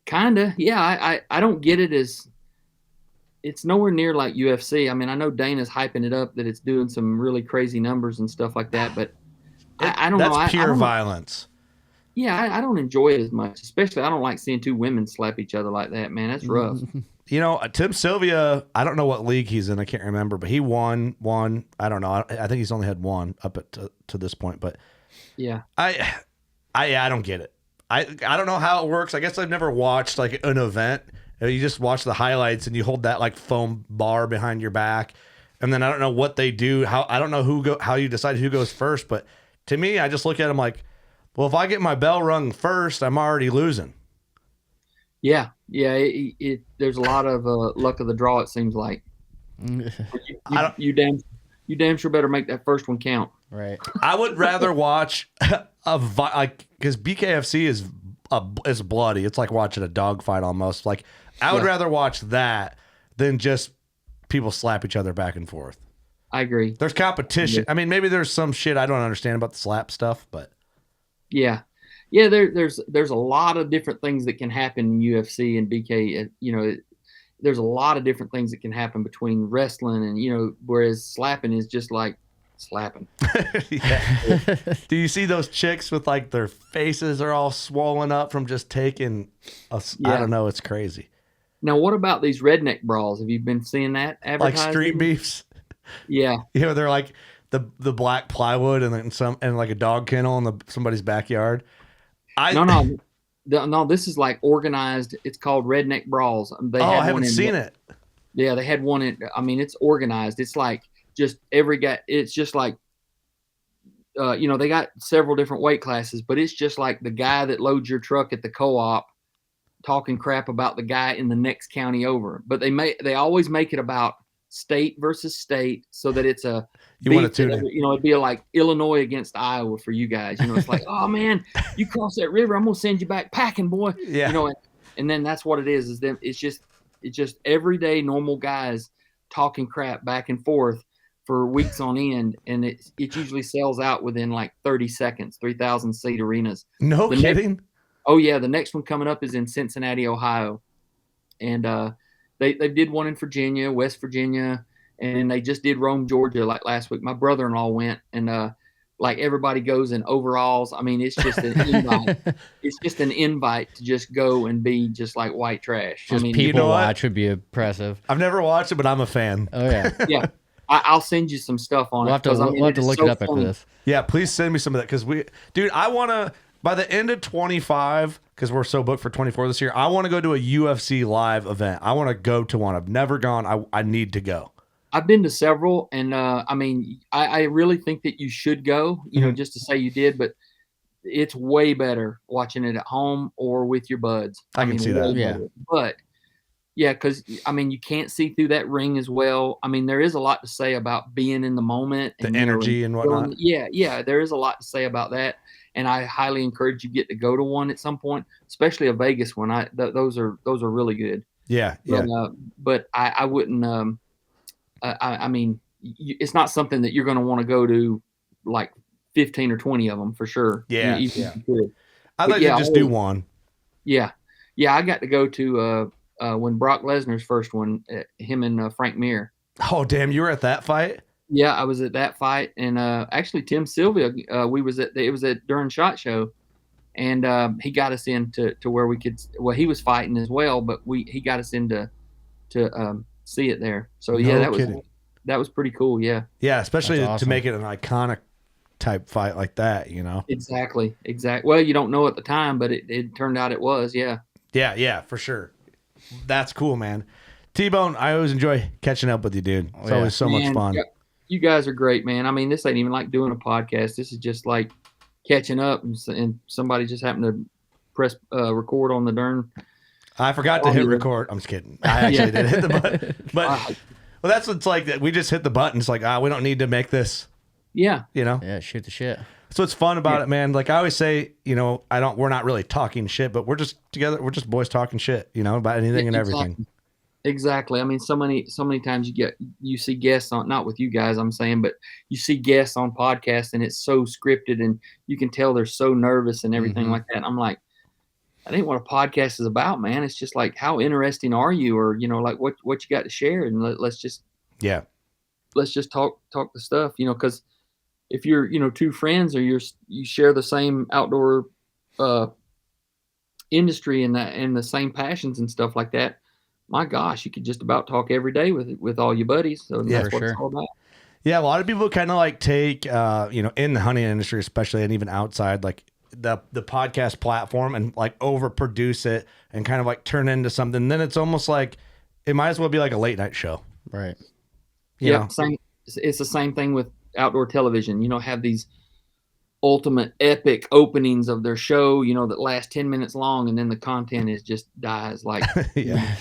Kinda, yeah. I don't get it as. It's nowhere near like UFC. I mean, I know Dana's hyping it up that it's doing some really crazy numbers and stuff like that, but I don't know. That's I pure don't- violence. Yeah, I don't enjoy it as much. Especially, I don't like seeing two women slap each other like that. Man, that's rough. You know, Tim Sylvia, I don't know what league he's in. I can't remember, but he won. I don't know. I think he's only had one up to this point, but Yeah, I don't get it. I don't know how it works. I guess I've never watched like an event. You just watch the highlights and you hold that like foam bar behind your back, and then I don't know what they do. I don't know how you decide who goes first. But to me, I just look at them like, well, if I get my bell rung first, I'm already losing. yeah. There's a lot of luck of the draw. It seems like you damn sure better make that first one count. Right. I would rather watch because BKFC is bloody. It's like watching a dog fight almost. Like I would rather watch that than just people slap each other back and forth. I agree. There's competition. I mean, maybe there's some shit I don't understand about the slap stuff, but Yeah. There's a lot of different things that can happen in UFC and BK. There's a lot of different things that can happen between wrestling and whereas slapping is just like slapping. yeah. Do you see those chicks with like their faces are all swollen up from just taking I don't know, it's crazy. Now, what about these redneck brawls? Have you been seeing that Like advertised? street beefs. Yeah. They're like the black plywood and then like a dog kennel in somebody's backyard. No. This is like organized. It's called Redneck Brawls. I haven't seen it. Yeah, they had one. It's organized. It's like just every guy. It's just like, they got several different weight classes, but it's just like the guy that loads your truck at the co-op talking crap about the guy in the next county over. But they always make it about state versus state, so that it's a You want to tune in. it'd be like Illinois against Iowa for you guys. It's like, oh man, you cross that river, I'm gonna send you back packing, boy. Yeah. And then that's what it is. Is them? It's just everyday normal guys talking crap back and forth for weeks on end, and it usually sells out within like 30 seconds. 3,000 seat arenas. No kidding. Oh yeah, the next one coming up is in Cincinnati, Ohio, and they did one in Virginia, West Virginia, and they just did Rome, Georgia, like last week. My brother-in-law went, and like everybody goes in overalls. I mean, it's just an invite. It's just an invite to just go and be just like white trash. Just you people know what? watch would be impressive. I've never watched it, but I'm a fan. Oh yeah. Yeah, I'll send you some stuff on We'll it. have to, we'll have to it's look so it up after funny. this. Yeah, please send me some of that because I want to, by the end of 25, because we're so booked for 24 this year, I want to go to a UFC live event. I want to go to one. I've never gone. I need to go. I've been to several, and I really think that you should go, just to say you did, but it's way better watching it at home or with your buds. I can see that. way Yeah. better. But yeah, because you can't see through that ring as well. I mean, there is a lot to say about being in the moment, The and energy and whatnot. Yeah, there is a lot to say about that. and I highly encourage you get to go to one at some point, especially a Vegas one. Those are really good. Yeah. Yeah. But I wouldn't. I mean, it's not something that you're going to want to go to like 15 or 20 of them for sure. Yeah. Even if you could. I'd But like to just do one. Yeah, yeah. I got to go to when Brock Lesnar's first one, him and Frank Mir. Oh, damn. You were at that fight? Yeah, I was at that fight, and actually Tim Sylvia, we was at it was at during SHOT Show, and he got us in to where we could. Well, he was fighting as well, but he got us in to see it there. So yeah, kidding. that was pretty cool. Yeah, Yeah, especially That's to awesome. make it an iconic type fight like that, you know? exactly. Well, you don't know at the time, but it turned out it was. Yeah. Yeah, for sure. That's cool, man. T-Bone, I always enjoy catching up with you, dude. It's yeah. always so much Man, fun. you guys are great, man. I mean, this ain't even like doing a podcast. This is just like catching up, and somebody just happened to press record on the darn. I forgot to hit record. I'm just kidding. I actually did hit the button. But well, that's what's like that. We just hit the button. It's like, we don't need to make this, Yeah, you know? Yeah, shoot the shit. So what's fun about it, man. Like I always say, you know, we're not really talking shit, but we're just together. We're just boys talking shit, you know, about anything and everything. Exactly. I mean, so many times you see guests on, not with you guys, I'm saying, but you see guests on podcasts and it's so scripted and you can tell they're so nervous and everything like that. I'm like, that ain't what a podcast is about, man. It's just like, how interesting are you? Or, you know, like what you got to share, and let's just talk the stuff, you know, because if you're, you know, two friends or you share the same outdoor industry and the same passions and stuff like that, my gosh, you could just about talk every day with all your buddies. So Yeah, that's what it's sure. all about. Yeah, a lot of people kind of like take, you know, in the hunting industry, especially, and even outside, like the podcast platform and like overproduce it and kind of like turn into something. Then it's almost like it might as well be like a late night show. Right. You Yeah, know? same. It's the same thing with outdoor television. You know, have these ultimate epic openings of their show, you know, that last 10 minutes long, and then the content is just dies. Like, Yeah.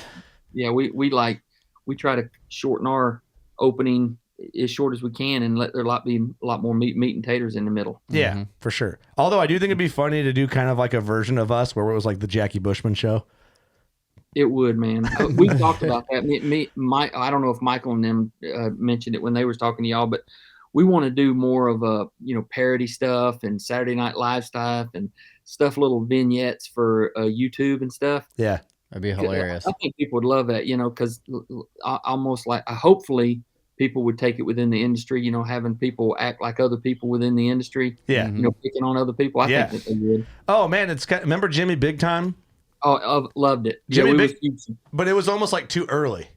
yeah, we try to shorten our opening as short as we can and let there be a lot more meat and taters in the middle. Yeah, for sure. Although I do think it'd be funny to do kind of like a version of us where it was like the Jackie Bushman show. It would, man. We talked about that. Mike, I don't know if Michael and them mentioned it when they was talking to y'all, but we want to do more of a, you know, parody stuff and Saturday Night Live stuff and stuff, little vignettes for YouTube and stuff. Yeah. That'd be hilarious. I think people would love that, you know, because almost like hopefully people would take it within the industry, you know, having people act like other people within the industry. Yeah. You know, picking on other people. I think that they would. Oh man, remember Jimmy Big Time? Oh, I loved it. Jimmy we Big- was huge. But it was almost like too early.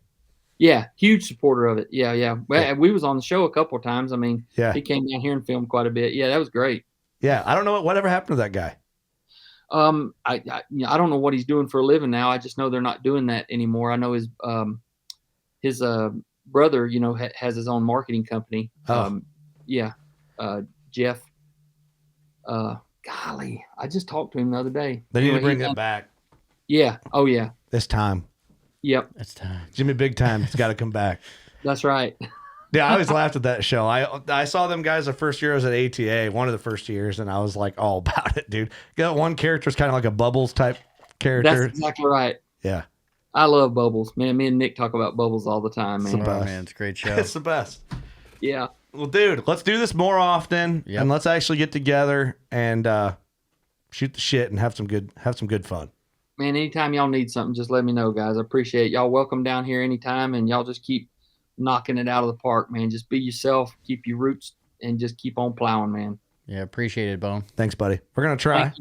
Yeah, huge supporter of it. Yeah. Well, we was on the show a couple of times. I mean, Yeah. he came down here and filmed quite a bit. Yeah, that was great. Yeah. I don't know whatever happened to that guy. I don't know what he's doing for a living now. I just know they're not doing that anymore. I know his brother, you know, has his own marketing company. Oh. Jeff. Golly, I just talked to him the other day. They need to Anyway, bring he's that back Yeah. Oh yeah. this time. Yep. It's time. Jimmy Big Time has got to come back. That's right. Yeah, I always laughed at that show. I saw them guys the first year I was at ATA, one of the first years, and I was like all about it, dude. Got one character's kind of like a Bubbles type character. That's exactly right. Yeah. I love Bubbles, man. Me and Nick talk about Bubbles all the time, man. It's the Oh, best. man, it's a great show. It's the best. Yeah. Well, dude, let's do this more often, Yep. and let's actually get together and shoot the shit and have some good fun. Man, anytime y'all need something, just let me know, guys. I appreciate it. Y'all welcome down here anytime, and y'all just keep knocking it out of the park, man. Just be yourself, keep your roots, and just keep on plowing, man. Yeah, appreciate it, Bone. Thanks, buddy. We're gonna try.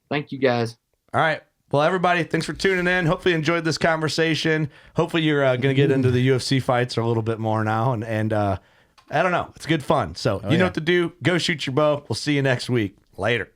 Thank you, guys. All right. Well, everybody, thanks for tuning in. Hopefully you enjoyed this conversation. Hopefully you're going to get into the UFC fights a little bit more now. And I don't know. It's good fun. So you know yeah. what to do. Go shoot your bow. We'll see you next week. Later.